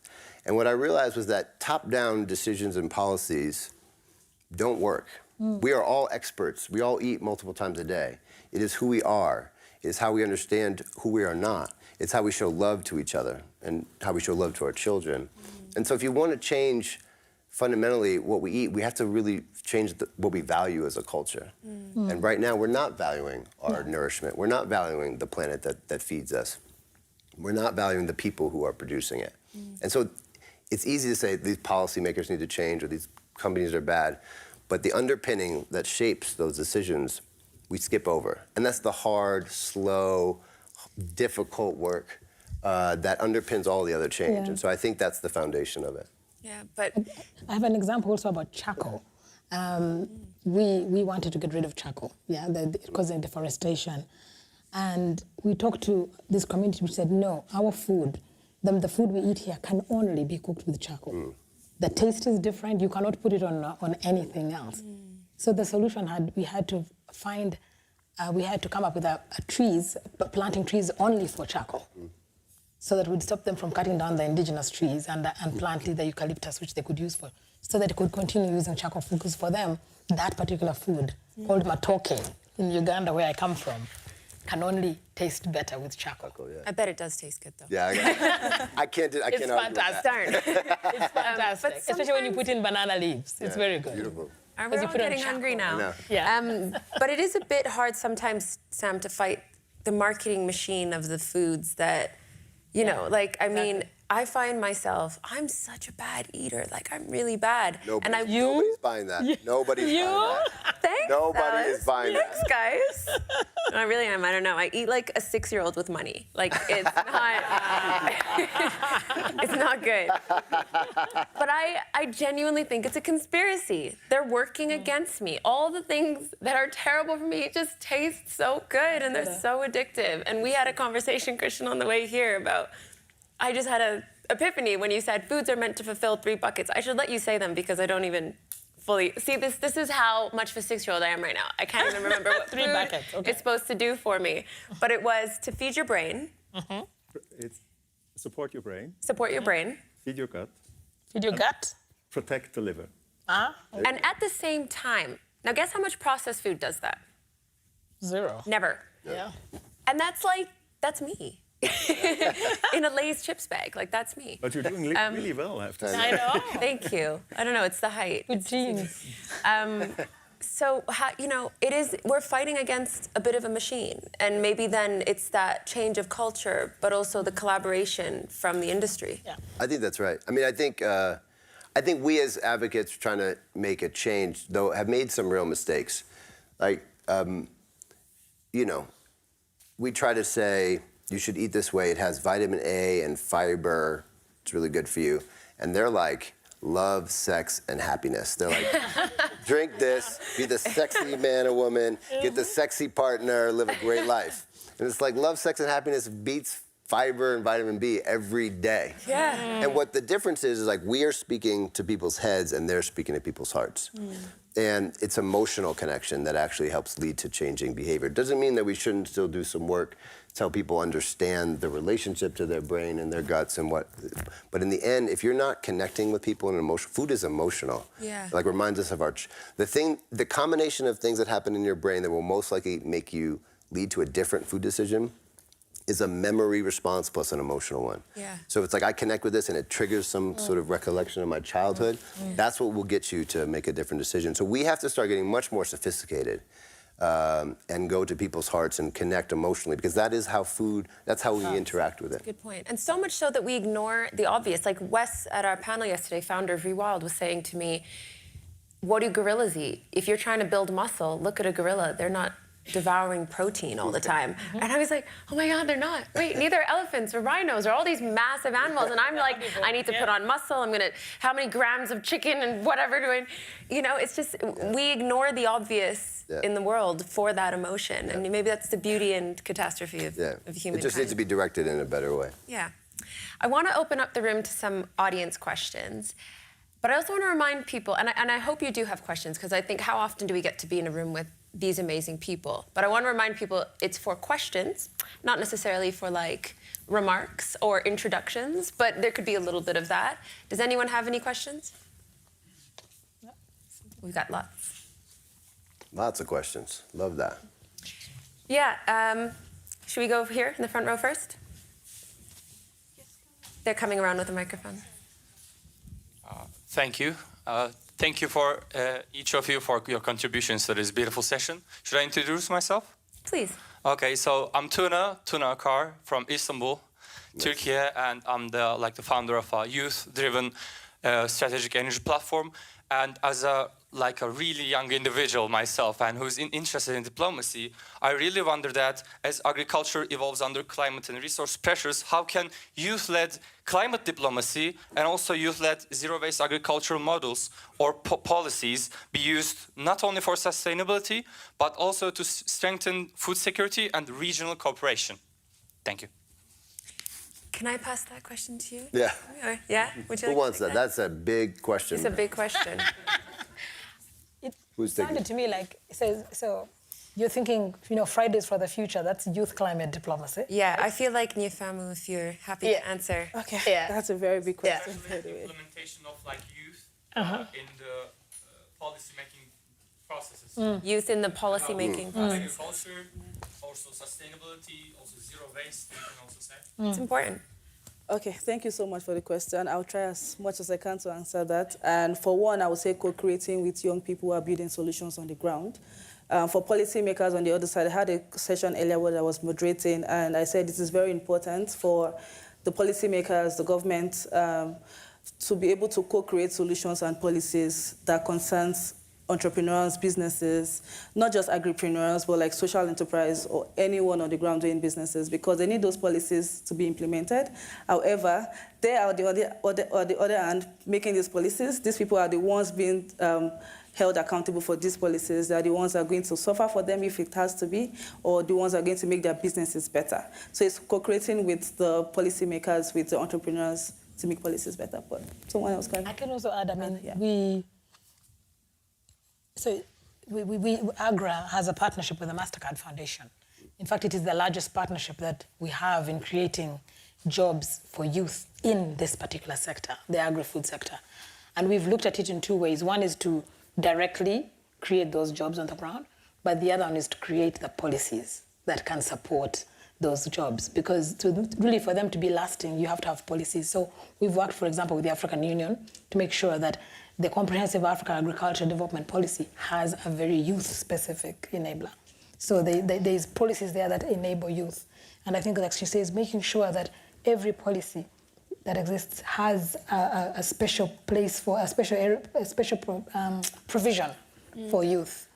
And what I realized was that top-down decisions and policies don't work. We are all experts. We all eat multiple times a day. It is who we are. It is how we understand who we are not. It's how we show love to each other and how we show love to our children. And so if you want to change fundamentally what we eat, we have to really change what we value as a culture. And right now, we're not valuing our nourishment. We're not valuing the planet that feeds us. We're not valuing the people who are producing it. And so it's easy to say these policymakers need to change or these companies are bad, but the underpinning that shapes those decisions, we skip over. And that's the hard, slow, difficult work that underpins all the other change. Yeah. And so I think that's the foundation of it. Yeah, but I have an example also about charcoal. We wanted to get rid of charcoal, causing deforestation. And we talked to this community which said, no, our food, the food we eat here can only be cooked with charcoal. The taste is different. You cannot put it on anything else. So the solution we had to come up with planting trees only for charcoal. So that we'd stop them from cutting down the indigenous trees and planting the eucalyptus, which they could use so that they could continue using charcoal focus for them. That particular food, called matoke in Uganda, where I come from, can only taste better with charcoal. I bet it does taste good, though. Yeah, I can't. It's fantastic. It's fantastic, especially when you put in banana leaves. It's very good. Beautiful. We're all getting hungry now. Yeah. But it is a bit hard sometimes, Sam, to fight the marketing machine of the foods that, you know, like, I mean, I find myself, I'm such a bad eater. Like, I'm really bad. Nobody's buying that. Nobody's buying that. Thanks, Nobody Alice. is buying that. Thanks, guys. I really am. I don't know. I eat like a 6-year-old with money. Like, it's not... it's not good. But I genuinely think it's a conspiracy. They're working against me. All the things that are terrible for me just taste so good, and they're so addictive. And we had a conversation, Christian, on the way here about... I just had an epiphany when you said foods are meant to fulfill 3 buckets. I should let you say them because I don't even fully... See, this is how much of a 6-year-old I am right now. I can't even remember what 3 buckets. Okay. It's supposed to do for me. But it was to feed your brain. It's support your brain. Support your brain. Feed your gut. Feed your gut. Protect the liver. And at the same time, now guess how much processed food does that? 0. Never. Yeah. And that's me. In a Lay's chips bag, like that's me. But you're doing really well, I have to say. I know. Thank you. I don't know, it's the height. Good genes. So, you know, we're fighting against a bit of a machine. And maybe then it's that change of culture, but also the collaboration from the industry. Yeah. I think that's right. I mean, I think we as advocates trying to make a change, though, have made some real mistakes. Like, you know, we try to say, you should eat this way. It has vitamin A and fiber. It's really good for you. And they're like, love, sex, and happiness. They're like, drink this, be the sexy man or woman, get the sexy partner, live a great life. And it's like love, sex, and happiness beats fiber and vitamin B every day. Yeah. And what the difference is like we are speaking to people's heads and they're speaking to people's hearts. And it's emotional connection that actually helps lead to changing behavior. It doesn't mean that we shouldn't still do some work to help people understand the relationship to their brain and their guts and what, but in the end, if you're not connecting with people in an emotional, food is emotional. Yeah. Like reminds us of the combination of things that happen in your brain that will most likely make you lead to a different food decision is a memory response plus an emotional one. Yeah. So it's like I connect with this and it triggers some sort of recollection of my childhood. That's what will get you to make a different decision. So we have to start getting much more sophisticated and go to people's hearts and connect emotionally because that is how that's how we interact with it. Good point. And so much so that we ignore the obvious. Like Wes at our panel yesterday, founder of Rewild, was saying to me, what do gorillas eat? If you're trying to build muscle, look at a gorilla. They're not devouring protein all the time. And I was like, oh my God, they're not. Wait, neither are elephants or rhinos or all these massive animals. And I'm like, I need to put on muscle. How many grams of chicken and whatever do I, it's just, we ignore the obvious in the world for that emotion. And maybe that's the beauty and catastrophe of humankind. It just needs to be directed in a better way. Yeah. I want to open up the room to some audience questions. But I also want to remind people, and I hope you do have questions, because I think how often do we get to be in a room with these amazing people? But I want to remind people it's for questions, not necessarily for remarks or introductions, but there could be a little bit of that. Does anyone have any questions? We've got lots. Lots of questions. Love that. Yeah. Should we go over here in the front row first? They're coming around with a microphone. Thank you. Thank you for each of you for your contributions to this beautiful session. Should I introduce myself? Please. Okay, so I'm Tuna Akar from Istanbul, Turkey, and I'm the founder of a youth-driven strategic energy platform. And as a really young individual myself and who's interested in diplomacy, I really wonder that as agriculture evolves under climate and resource pressures, how can youth-led climate diplomacy and also youth-led zero-waste agricultural models or policies be used not only for sustainability, but also to strengthen food security and regional cooperation? Thank you. Can I pass that question to you? Yeah. Yeah? Would you Who like wants to take that? That's a big question. It's a big question. It sounded to me like, so you're thinking, Fridays for the future, that's youth climate diplomacy. Yeah, I feel like Nyifamu, if you're happy to answer. Okay, Yeah. that's a very big question. Implementation of youth in the policy-making processes. Youth in the policy-making process. Agriculture, also sustainability, also zero waste, you can also say. It's important. Okay, thank you so much for the question. I'll try as much as I can to answer that. And for one, I would say co-creating with young people who are building solutions on the ground. For policymakers on the other side, I had a session earlier where I was moderating, and I said this is very important for the policymakers, the government, to be able to co-create solutions and policies that concerns entrepreneurs, businesses, not just agripreneurs, but social enterprise or anyone on the ground doing businesses, because they need those policies to be implemented. However, they are on the other hand making these policies. These people are the ones being held accountable for these policies. They are the ones that are going to suffer for them if it has to be, or the ones that are going to make their businesses better. So it's co-creating with the policymakers, with the entrepreneurs to make policies better. But someone else can. I can also add, AGRA has a partnership with the MasterCard Foundation. In fact, it is the largest partnership that we have in creating jobs for youth in this particular sector, the agri-food sector. And we've looked at it in two ways. One is to directly create those jobs on the ground, but the other one is to create the policies that can support those jobs. Because really for them to be lasting, you have to have policies. So we've worked, for example, with the African Union to make sure that the Comprehensive Africa Agriculture Development Policy has a very youth-specific enabler. So there's policies there that enable youth. And I think, like she says, making sure that every policy that exists has a special place for, a special provision for youth.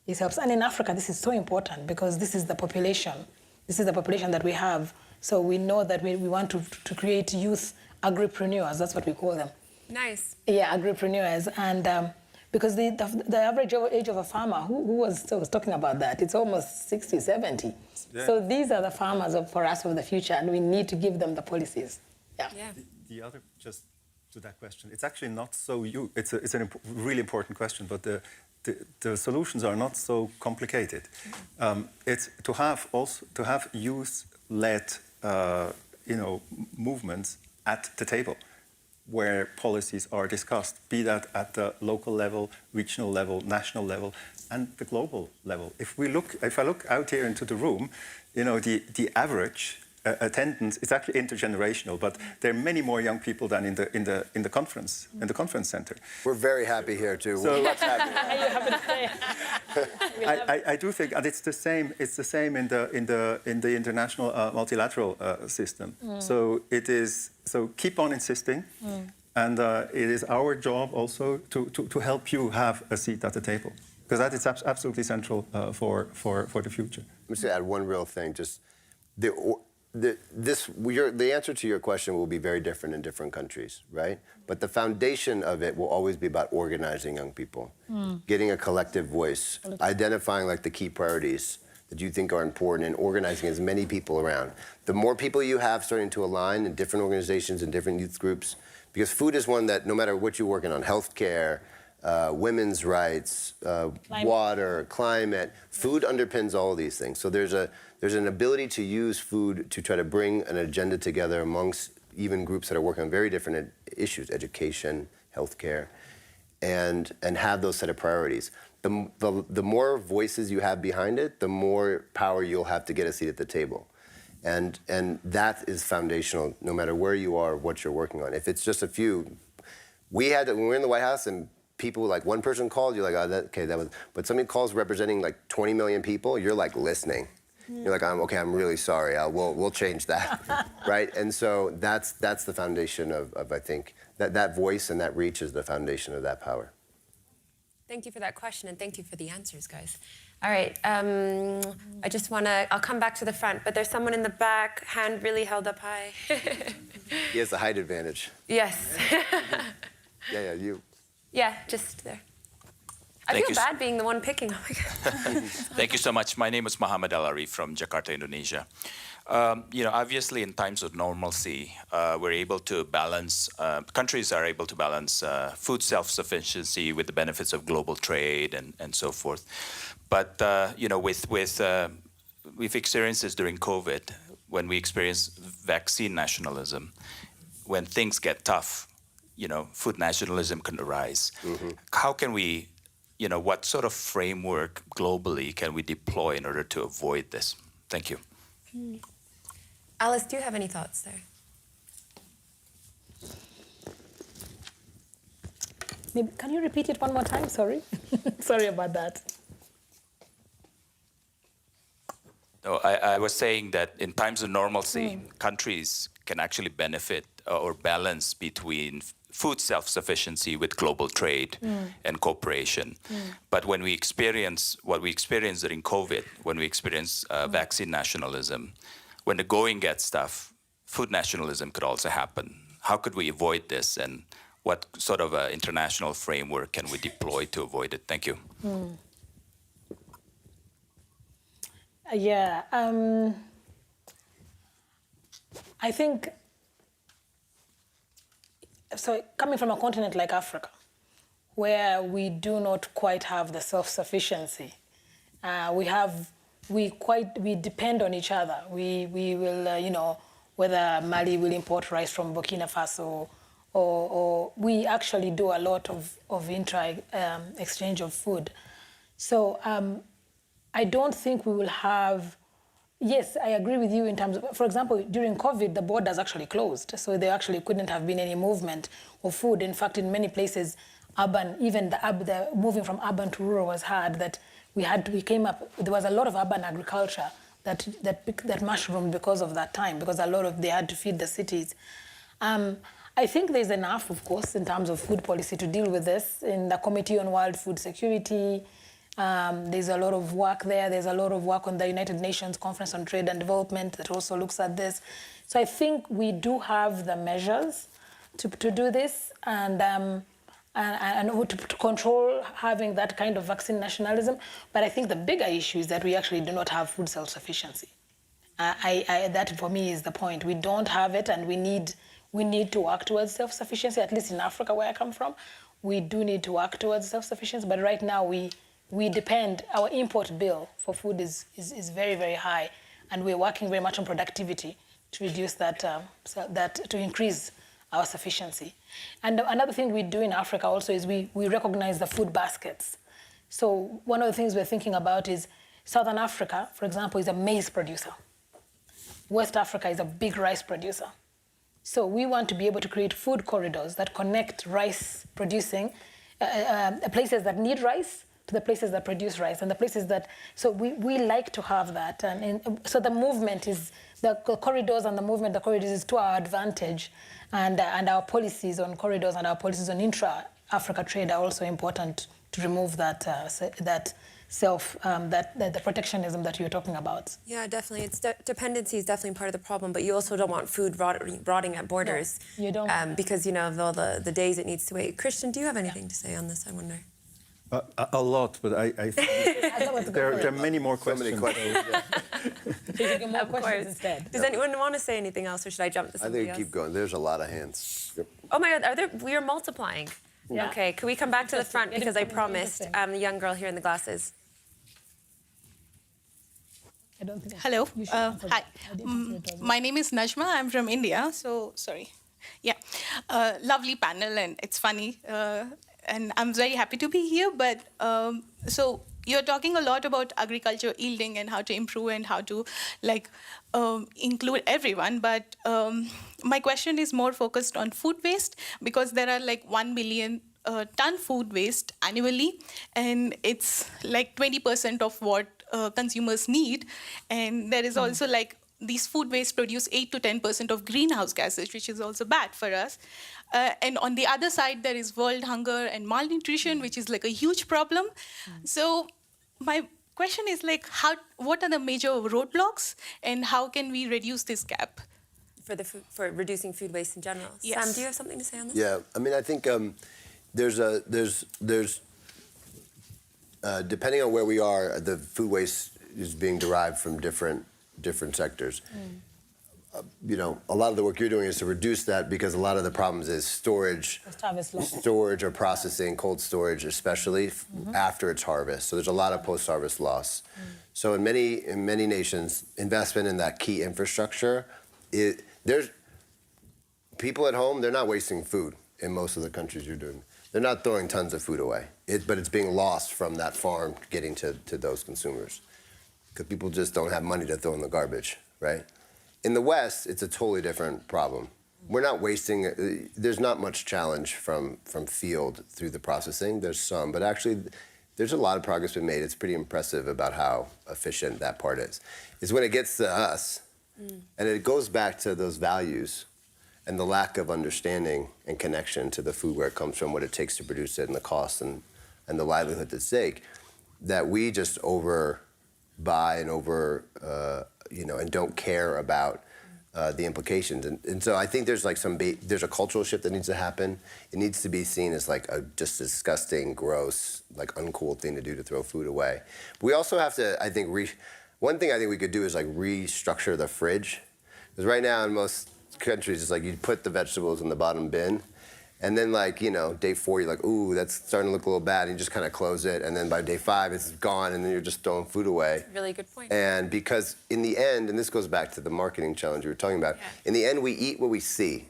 It helps. And in Africa, this is so important because this is the population. This is the population that we have. So we know that we want to create youth agripreneurs, that's what we call them. Nice. Yeah, agripreneurs. And because the average age of a farmer, who was talking about that, it's almost 60, 70. Yeah. So these are the farmers for us of the future, and we need to give them the policies. Yeah. The other, just to that question, it's actually not so, it's a really important question, but the solutions are not so complicated. It's to have youth-led, movements at the table, where policies are discussed, be that at the local level, regional level, national level, and the global level. If I look out here into the room, the average attendance is actually intergenerational, but there are many more young people than in the conference center. We're very happy here too. So let's have you. I do think, and it's the same in the international multilateral system. So keep on insisting, and it is our job also to help you have a seat at the table, because that is absolutely central for the future. I'm just gonna add one real thing. Just the answer to your question will be very different in different countries, right? But the foundation of it will always be about organizing young people, getting a collective voice, identifying like the key priorities that you think are important, and organizing as many people around. The more people you have starting to align in different organizations and different youth groups, because food is one that no matter what you're working on, healthcare, women's rights, water, climate, food underpins all of these things. So there's an ability to use food to try to bring an agenda together amongst even groups that are working on very different issues, education, healthcare, and have those set of priorities. The more voices you have behind it, the more power you'll have to get a seat at the table. And that is foundational, no matter where you are, what you're working on. If it's just a few, when we were in the White House and people, like one person called, you're like, oh, that was, but somebody calls representing like 20 million people, you're like listening. You're like, I'm really sorry, we'll change that, right? And so that's the foundation of I think, that voice and that reach is the foundation of that power. Thank you for that question, and thank you for the answers, guys. All right, I'll come back to the front, but there's someone in the back, hand really held up high. He has the height advantage. Yes. Yeah, you. Yeah, just there. I feel bad being the one picking. Oh my God. Thank you so much. My name is Muhammad Al-Ari from Jakarta, Indonesia. Obviously in times of normalcy, we're able to balance, countries are able to balance food self-sufficiency with the benefits of global trade and so forth. But, we've experienced this during COVID, when we experience vaccine nationalism. When things get tough, food nationalism can arise. How can we, what sort of framework globally can we deploy in order to avoid this? Thank you. Alice, do you have any thoughts there? Maybe, can you repeat it one more time? Sorry. Sorry about that. No, I was saying that in times of normalcy, countries can actually benefit or balance between food self-sufficiency with global trade and cooperation. But when we experience what we experienced during COVID, when we experience vaccine nationalism, when the going gets tough, food nationalism could also happen. How could we avoid this, and what sort of international framework can we deploy to avoid it? Thank you. Yeah, I think, so coming from a continent like Africa, where we do not quite have the self-sufficiency, we depend on each other. We will, whether Mali will import rice from Burkina Faso, or we actually do a lot of exchange of food. So I don't think we will have, yes, I agree with you in terms of, for example, during COVID, the borders actually closed. So there actually couldn't have been any movement of food. In fact, in many places, urban, even the moving from urban to rural was hard, that there was a lot of urban agriculture that mushroomed because of that time, because they had to feed the cities. I think there's enough, of course, in terms of food policy to deal with this. In the Committee on World Food Security, there's a lot of work there. There's a lot of work on the United Nations Conference on Trade and Development that also looks at this. So I think we do have the measures. to do this and to control having that kind of vaccine nationalism. But I think the bigger issue is that we actually do not have food self-sufficiency. That for me is the point. We don't have it, and we need to work towards self-sufficiency. At least in Africa, where I come from, we do need to work towards self-sufficiency. But right now, we depend. Our import bill for food is very, very high, and we're working very much on productivity to reduce that, to increase our sufficiency. And another thing we do in Africa also is we recognize the food baskets. So one of the things we're thinking about is Southern Africa, for example, is a maize producer. West Africa is a big rice producer. So we want to be able to create food corridors that connect rice producing places that need rice to the places that produce rice and the places that, so we like to have that. So the movement is, the corridors and the movement, the corridors is to our advantage, and our policies on corridors and our policies on intra-Africa trade are also important to remove that the protectionism that you're talking about. Yeah, definitely. It's dependency is definitely part of the problem, but you also don't want food rotting at borders. No, you don't. Because, you know, of all the days it needs to wait. Christian, do you have anything to say on this, I wonder? A lot, but I think there are many more questions. So many questions. So you get more questions instead. Does anyone want to say anything else, or should I jump to somebody else? I think keep going. There's a lot of hands. Yep. Oh my God, we are multiplying. Yeah. Okay, can we come back to the front, because I promised the young girl here in the glasses. I don't think Hello. Hi. My name is Najma. I'm from India. So, sorry. Yeah. Lovely panel, and it's funny. And I'm very happy to be here. But so you're talking a lot about agriculture yielding and how to improve and how to include everyone. But my question is more focused on food waste, because there are 1 billion ton food waste annually, and it's 20% of what consumers need. And there is also these food waste produce 8 to 10% of greenhouse gases, which is also bad for us. And on the other side, there is world hunger and malnutrition, which is a huge problem. So my question is what are the major roadblocks, and how can we reduce this gap? For reducing food waste in general. Yes. Sam, do you have something to say on this? Yeah, I mean, I think there's depending on where we are, the food waste is being derived from different sectors. You know, a lot of the work you're doing is to reduce that, because a lot of the problems is storage or processing, cold storage, especially after it's harvest. So there's a lot of post-harvest loss. So in many nations, investment in that key infrastructure, there's people at home, they're not wasting food in most of the countries you're doing. They're not throwing tons of food away, but it's being lost from that farm getting to those consumers, because people just don't have money to throw in the garbage, right? In the West, it's a totally different problem. We're not wasting, there's not much challenge from field through the processing. There's some, but actually there's a lot of progress been made. It's pretty impressive about how efficient that part is. It's when it gets to us, and it goes back to those values and the lack of understanding and connection to the food, where it comes from, what it takes to produce it, and the cost and the livelihood at stake, that we just overbuy and and don't care about the implications. And so I think there's there's a cultural shift that needs to happen. It needs to be seen as a just disgusting, gross, uncool thing to do, to throw food away. But we also have to, I think, one thing I think we could do is restructure the fridge. Because right now in most countries, it's you put the vegetables in the bottom bin, and then day 4, you're ooh, that's starting to look a little bad, and you just kind of close it, and then by day 5, it's gone, and then you're just throwing food away. Really good point. And because in the end, and this goes back to the marketing challenge you were talking about, in the end, we eat what we see.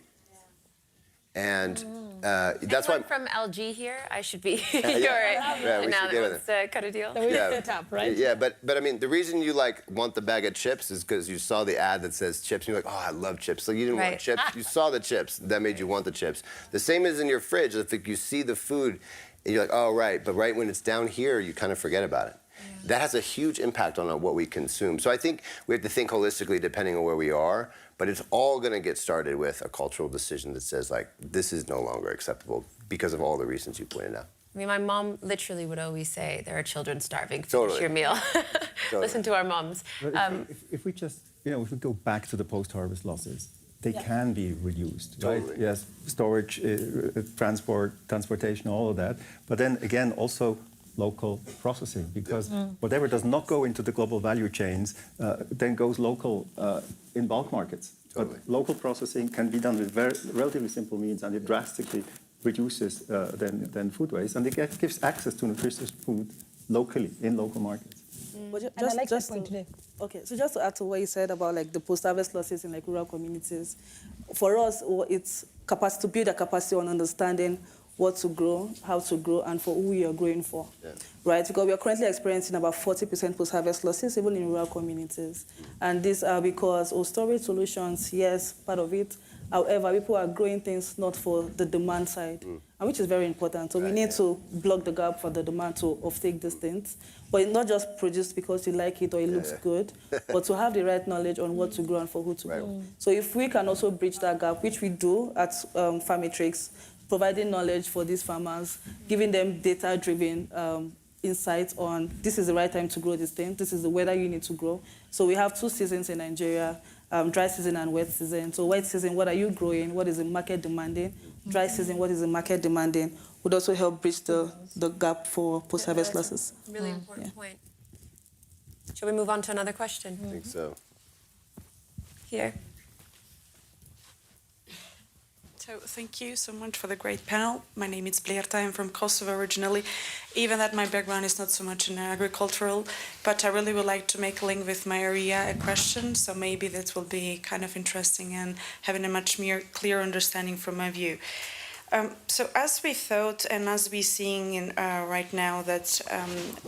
And that's why... from LG here, I should be we now should let's cut a deal. Set up, right? Yeah, but I mean, the reason you want the bag of chips is because you saw the ad that says chips, and you're oh, I love chips. So you didn't want chips, you saw the chips, that made you want the chips. The same is in your fridge. If you see the food, and you're oh, right, but right when it's down here, you kind of forget about it. That has a huge impact on what we consume. So I think we have to think holistically, depending on where we are, but it's all going to get started with a cultural decision that says, this is no longer acceptable because of all the reasons you pointed out. I mean, my mom literally would always say, there are children starving, finish your meal. Listen to our moms. If we just, if we go back to the post-harvest losses, they can be reduced, right? Totally. Yes, storage, transportation, all of that. But then again, also local processing, because whatever does not go into the global value chains then goes local in bulk markets. Totally. But local processing can be done with relatively simple means, and it drastically reduces then food waste, and it gives access to nutritious food locally in local markets. But And I like that point today. Okay, so just to add to what you said about like the post-harvest losses in like rural communities, for us, it's to build a capacity on understanding what to grow, how to grow, and for who you're growing for, right? Because we are currently experiencing about 40% post-harvest losses, even in rural communities. And these are because storage solutions, yes, part of it. However, people are growing things not for the demand side, and which is very important. So we need to block the gap for the demand to offtake these things. But not just produce because you like it or it looks good, but to have the right knowledge on what to grow and for who to grow. So if we can also bridge that gap, which we do at Farmatrix, providing knowledge for these farmers, giving them data-driven insights on this is the right time to grow this thing, this is the weather you need to grow. So we have 2 seasons in Nigeria, dry season and wet season. So wet season, what are you growing? What is the market demanding? Dry season, what is the market demanding? Would also help bridge the gap for post-harvest losses. Really important point. Shall we move on to another question? I think so. Here. So thank you so much for the great panel. My name is Blerta. I'm from Kosovo originally, even that my background is not so much in agricultural, but I really would like to make a link with my area, a question, so maybe that will be kind of interesting and having a much more clear understanding from my view. So as we thought and as we're seeing right now that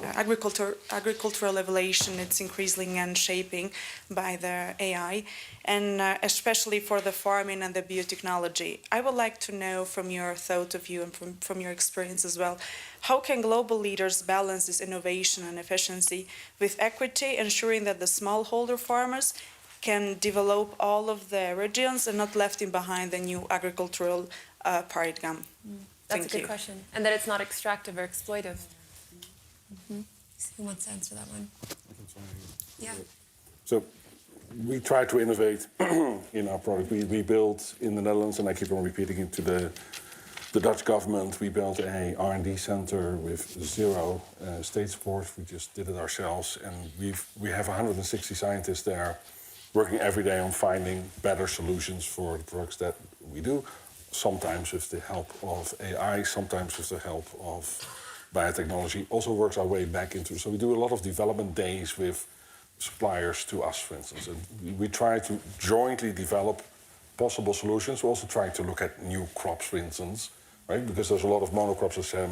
agricultural evaluation, it's increasing and shaping by the AI, and especially for the farming and the biotechnology. I would like to know from your thought of view and from your experience as well, how can global leaders balance this innovation and efficiency with equity, ensuring that the smallholder farmers can develop all of the regions and not left in behind the new agricultural paradigm? That's a good question. And that it's not extractive or exploitive. Who wants to answer that one? Yeah. So we try to innovate in our product. We built in the Netherlands, and I keep on repeating it to the Dutch government, we built a R&D center with 0 state support. We just did it ourselves, and we have 160 scientists there working every day on finding better solutions for the products that we do, sometimes with the help of AI, sometimes with the help of biotechnology. Also works our way back into, so we do a lot of development days with suppliers to us, for instance. And we try to jointly develop possible solutions. We're also trying to look at new crops, for instance, right? Because there's a lot of monocrops, as Sam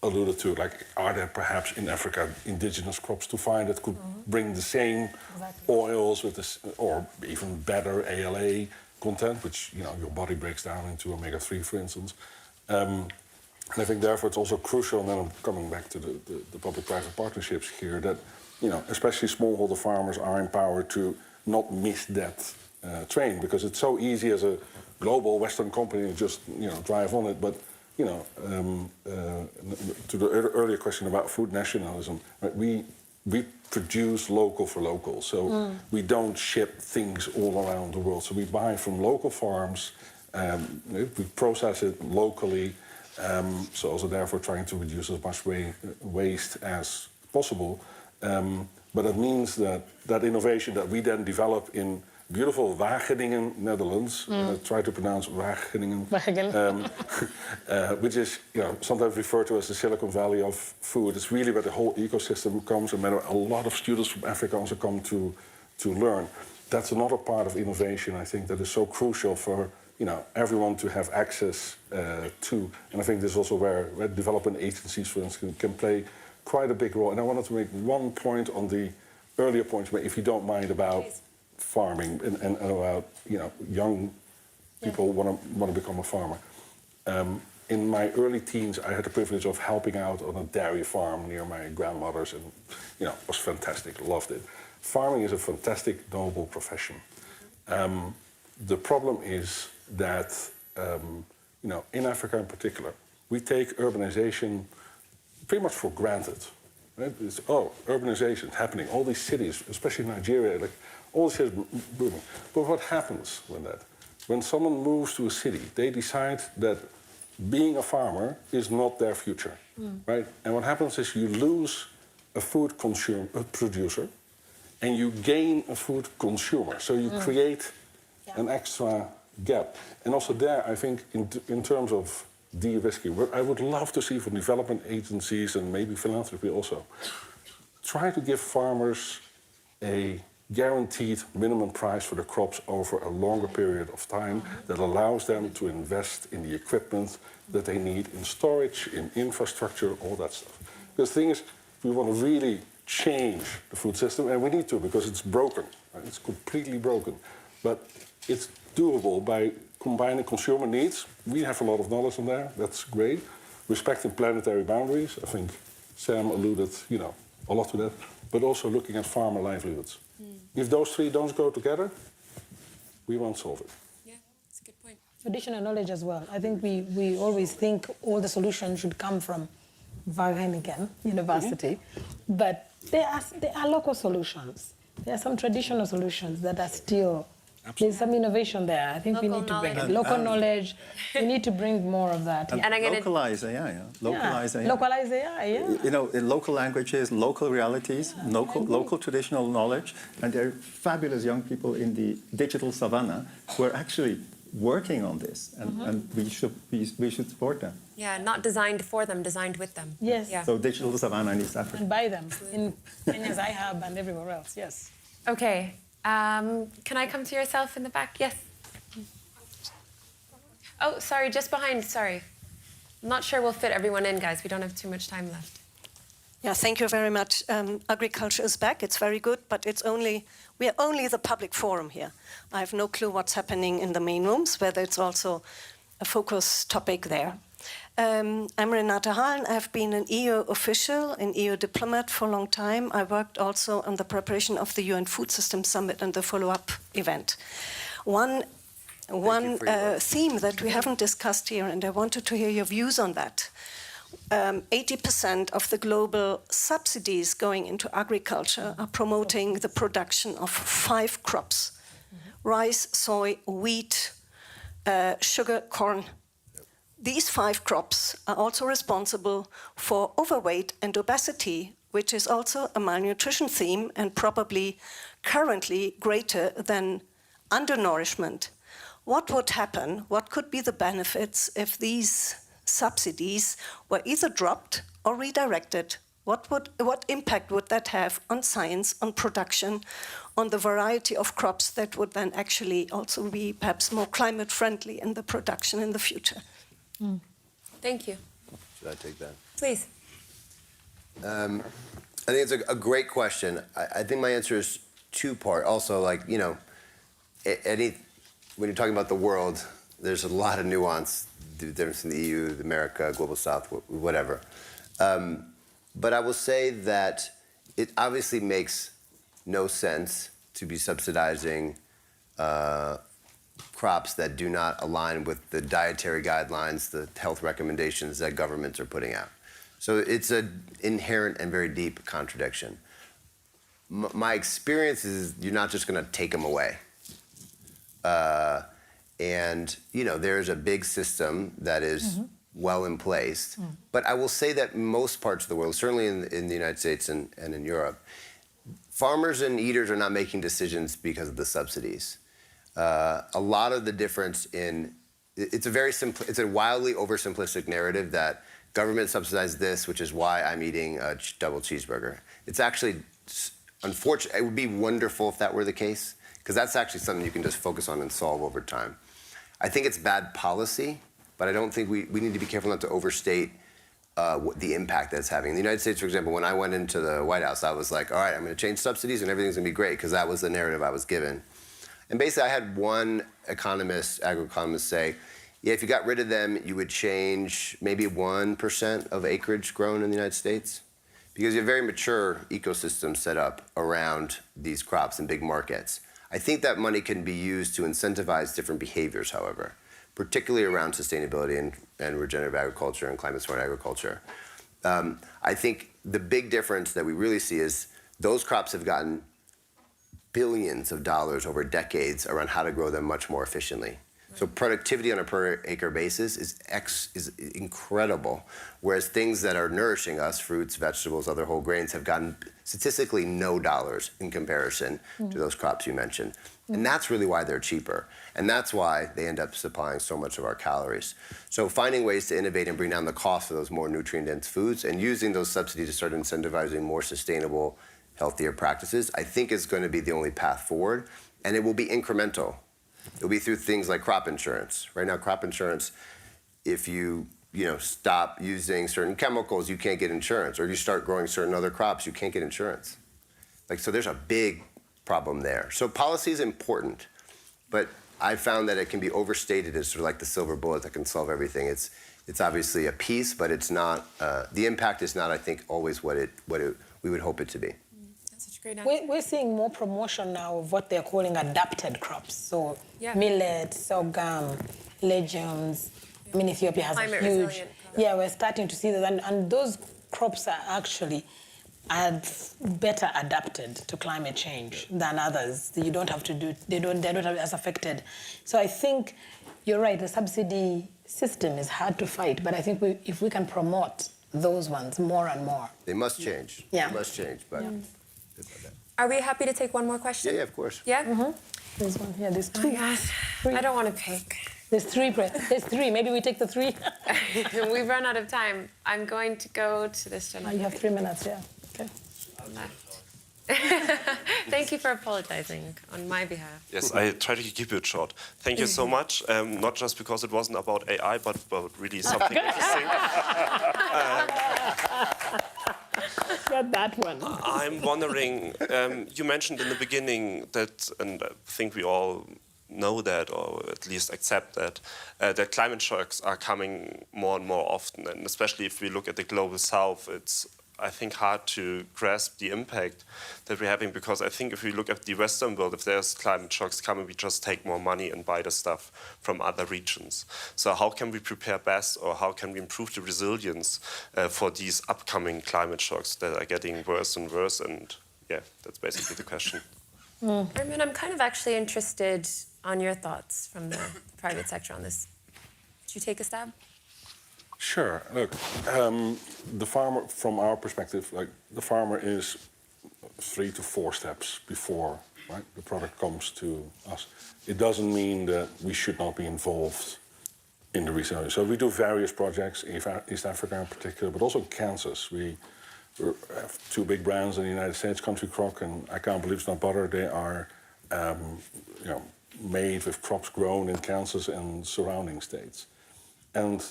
alluded to, like, are there perhaps in Africa indigenous crops to find that could bring the same oils with this, or even better ALA content, which, you know, your body breaks down into omega-3, for instance. And I think therefore it's also crucial, and then I'm coming back to the public-private partnerships here, that, you know, especially smallholder farmers are empowered to not miss that train, because it's so easy as a global Western company to just, you know, drive on it. But, you know, to the earlier question about food nationalism, right, we produce local for local, so we don't ship things all around the world. So we buy from local farms, we process it locally, so also therefore trying to reduce as much waste as possible. But it means that innovation that we then develop in beautiful Wageningen, Netherlands, try to pronounce Wageningen, which is, you know, sometimes referred to as the Silicon Valley of food. It's really where the whole ecosystem comes, and where a lot of students from Africa also come to learn. That's another part of innovation, I think, that is so crucial for, you know, everyone to have access to. And I think this is also where development agencies, for instance, can play quite a big role. And I wanted to make one point on the earlier point, if you don't mind, about farming and about, you know, young people want to become a farmer. In my early teens, I had the privilege of helping out on a dairy farm near my grandmother's, and, you know, it was fantastic, loved it. Farming is a fantastic, noble profession. The problem is that, you know, in Africa in particular, we take urbanization pretty much for granted. Right? It's, urbanization is happening. All these cities, especially in Nigeria, like, all these cities booming. But what happens when that? when someone moves to a city, they decide that being a farmer is not their future, right? And what happens is you lose a food producer and you gain a food consumer. So you create an extra gap. And also there, I think, in terms of de-risking, what I would love to see from development agencies and maybe philanthropy also, try to give farmers a guaranteed minimum price for the crops over a longer period of time that allows them to invest in the equipment that they need in storage, in infrastructure, all that stuff. Because the thing is, we want to really change the food system, and we need to because it's broken. Right? It's completely broken. But it's doable by combining consumer needs. We have a lot of knowledge on there. That's great. Respecting planetary boundaries. I think Sam alluded, a lot to that. But also looking at farmer livelihoods. If those three don't go together, we won't solve it. Yeah, that's a good point. Traditional knowledge as well. I think we always think all the solutions should come from Wageningen University, but there are local solutions. There are some traditional solutions that are still. There's some innovation there. I think we need to bring it. Local knowledge. We need to bring more of that. And localize AI. Localize AI. Localize AI. Yeah. In local languages, local realities, local traditional knowledge, and there are fabulous young people in the digital savannah who are actually working on this, and we should support them. Yeah, not designed for them, designed with them. Yes. Yeah. So digital savannah in East Africa. And buy them in Kenya's iHub and everywhere else. Yes. Okay. Can I come to yourself in the back? Yes. Oh, sorry, just behind. Sorry. I'm not sure we'll fit everyone in, guys. We don't have too much time left. Yeah, thank you very much. Agriculture is back. It's very good, but we are only the public forum here. I have no clue what's happening in the main rooms, whether it's also a focus topic there. I'm Renate Hahn. I've been an EU official, an EU diplomat for a long time. I worked also on the preparation of the UN Food System Summit and the follow-up event. One theme that we haven't discussed here, and I wanted to hear your views on that. 80% of the global subsidies going into agriculture are promoting the production of 5 crops: rice, soy, wheat, sugar, corn. These 5 crops are also responsible for overweight and obesity, which is also a malnutrition theme and probably currently greater than undernourishment. What would happen? What could be the benefits if these subsidies were either dropped or redirected? What impact would that have on science, on production, on the variety of crops that would then actually also be perhaps more climate friendly in the production in the future? Thank you. Should I take that? Please. I think it's a great question. I think my answer is two-part. Also, when you're talking about the world, there's a lot of nuance, the difference in the EU, the America, Global South, whatever. But I will say that it obviously makes no sense to be subsidizing crops that do not align with the dietary guidelines, the health recommendations that governments are putting out. So it's an inherent and very deep contradiction. My experience is you're not just going to take them away. There's a big system that is well in place. But I will say that most parts of the world, certainly in the United States and in Europe, farmers and eaters are not making decisions because of the subsidies. A lot of the difference it's a wildly oversimplistic narrative that government subsidizes this, which is why I'm eating a double cheeseburger. It's actually unfortunate. It would be wonderful if that were the case, because that's actually something you can just focus on and solve over time. I think it's bad policy, but I don't think we need to be careful not to overstate the impact that it's having. In the United States, for example, when I went into the White House, I was like, all right, I'm going to change subsidies and everything's going to be great, because that was the narrative I was given. And basically, I had one agroeconomist say, yeah, if you got rid of them, you would change maybe 1% of acreage grown in the United States, because you have very mature ecosystems set up around these crops in big markets. I think that money can be used to incentivize different behaviors, however, particularly around sustainability and regenerative agriculture and climate-smart agriculture. I think the big difference that we really see is those crops have gotten billions of dollars over decades around how to grow them much more efficiently. So productivity on a per acre basis is incredible, whereas things that are nourishing us, fruits, vegetables, other whole grains, have gotten statistically no dollars in comparison to those crops you mentioned. And that's really why they're cheaper. And that's why they end up supplying so much of our calories. So finding ways to innovate and bring down the cost of those more nutrient-dense foods and using those subsidies to start incentivizing more sustainable, healthier practices, I think is going to be the only path forward. And it will be incremental. It'll be through things like crop insurance. Right now, crop insurance, if you stop using certain chemicals, you can't get insurance. Or you start growing certain other crops, you can't get insurance. So there's a big problem there. So policy is important, but I found that it can be overstated as sort of like the silver bullet that can solve everything. It's obviously a piece, but it's not. The impact is not, I think, always what we would hope it to be. That's such a great answer. We're seeing more promotion now of what they're calling adapted crops. So millet, sorghum, legumes. I mean, Ethiopia has a huge. Yeah, we're starting to see that, and those crops are actually better adapted to climate change than others. You don't have to do. They're not as affected. So I think you're right. The subsidy system is hard to fight, but I think if we can promote those ones more and more, they must change. Yeah, they must change. But are we happy to take one more question? Yeah, of course. Yeah. There's one here. There's two. Oh my gosh. I don't want to pick. There's three. There's three. Maybe we take the three. We've run out of time. I'm going to go to this gentleman. You have 3 minutes. Yeah. Okay. Thank you for apologizing on my behalf. Yes, I try to keep it short. Thank you so much. Not just because it wasn't about AI, but about really something interesting. Got that one. I'm wondering, you mentioned in the beginning that, and I think we all know that, or at least accept that, that climate shocks are coming more and more often. And especially if we look at the global south, it's, I think, hard to grasp the impact that we're having, because I think if we look at the Western world, if there's climate shocks coming, we just take more money and buy the stuff from other regions. So how can we prepare best, or how can we improve the resilience for these upcoming climate shocks that are getting worse and worse? And yeah, that's basically the question. Herman, I'm kind of actually interested on your thoughts from the private sector on this. Would you take a stab? Sure. Look, the farmer, from our perspective, the farmer is 3 to 4 steps before the product comes to us. It doesn't mean that we should not be involved in the research. So we do various projects, East Africa in particular, but also Kansas. We have 2 big brands in the United States, Country Crock and I Can't Believe It's Not Butter. They are made with crops grown in Kansas and surrounding states. And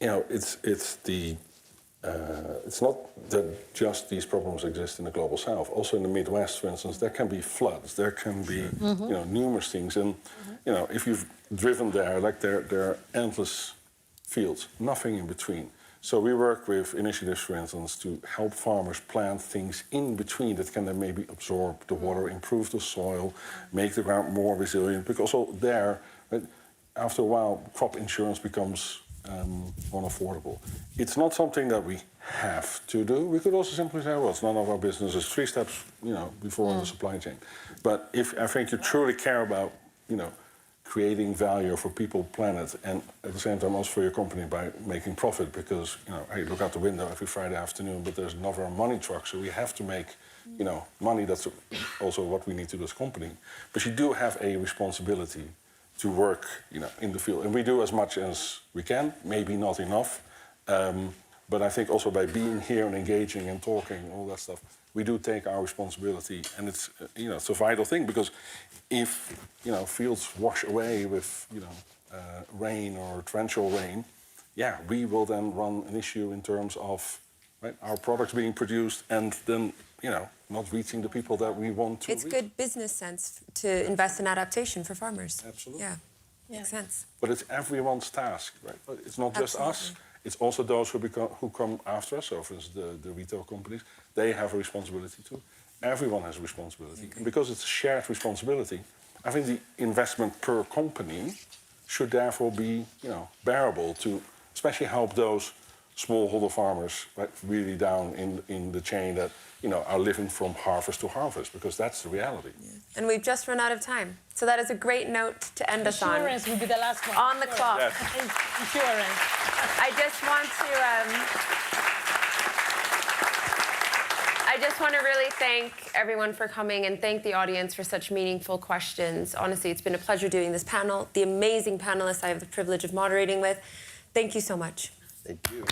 it's not that just these problems exist in the global south. Also in the Midwest, for instance, there can be floods, there can be numerous things. And if you've driven there, there are endless fields, nothing in between. So we work with initiatives, for instance, to help farmers plant things in between that can then maybe absorb the water, improve the soil, make the ground more resilient. Because also there, after a while, crop insurance becomes unaffordable. It's not something that we have to do. We could also simply say, well, it's none of our business. It's 3 steps, before in the supply chain. But if I think you truly care about, creating value for people, planet, and at the same time also for your company by making profit, because, hey, look out the window every Friday afternoon, but there's another money truck, so we have to make, money. That's also what we need to do as a company. But you do have a responsibility to work, in the field. And we do as much as we can, maybe not enough. But I think also by being here and engaging and talking, all that stuff, we do take our responsibility. And it's, it's a vital thing, because if, fields wash away with, rain or torrential rain, we will then run an issue in terms of our products being produced and then, not reaching the people that we want to reach. It's good business sense to invest in adaptation for farmers. Absolutely. Yeah, makes sense. But it's everyone's task, right? It's not just us. It's also those who come after us. So, for instance, the retail companies, they have a responsibility too. Everyone has a responsibility. And because it's a shared responsibility, I think the investment per company should therefore be, bearable to especially help those smallholder farmers, right, really down in the chain that, you know, are living from harvest to harvest, because that's the reality. Yeah. And we've just run out of time. So that is a great note to end us on. Insurance will be the last one. On the clock. Yes. Insurance. I just want to really thank everyone for coming and thank the audience for such meaningful questions. Honestly, it's been a pleasure doing this panel. The amazing panelists I have the privilege of moderating with. Thank you so much. Thank you.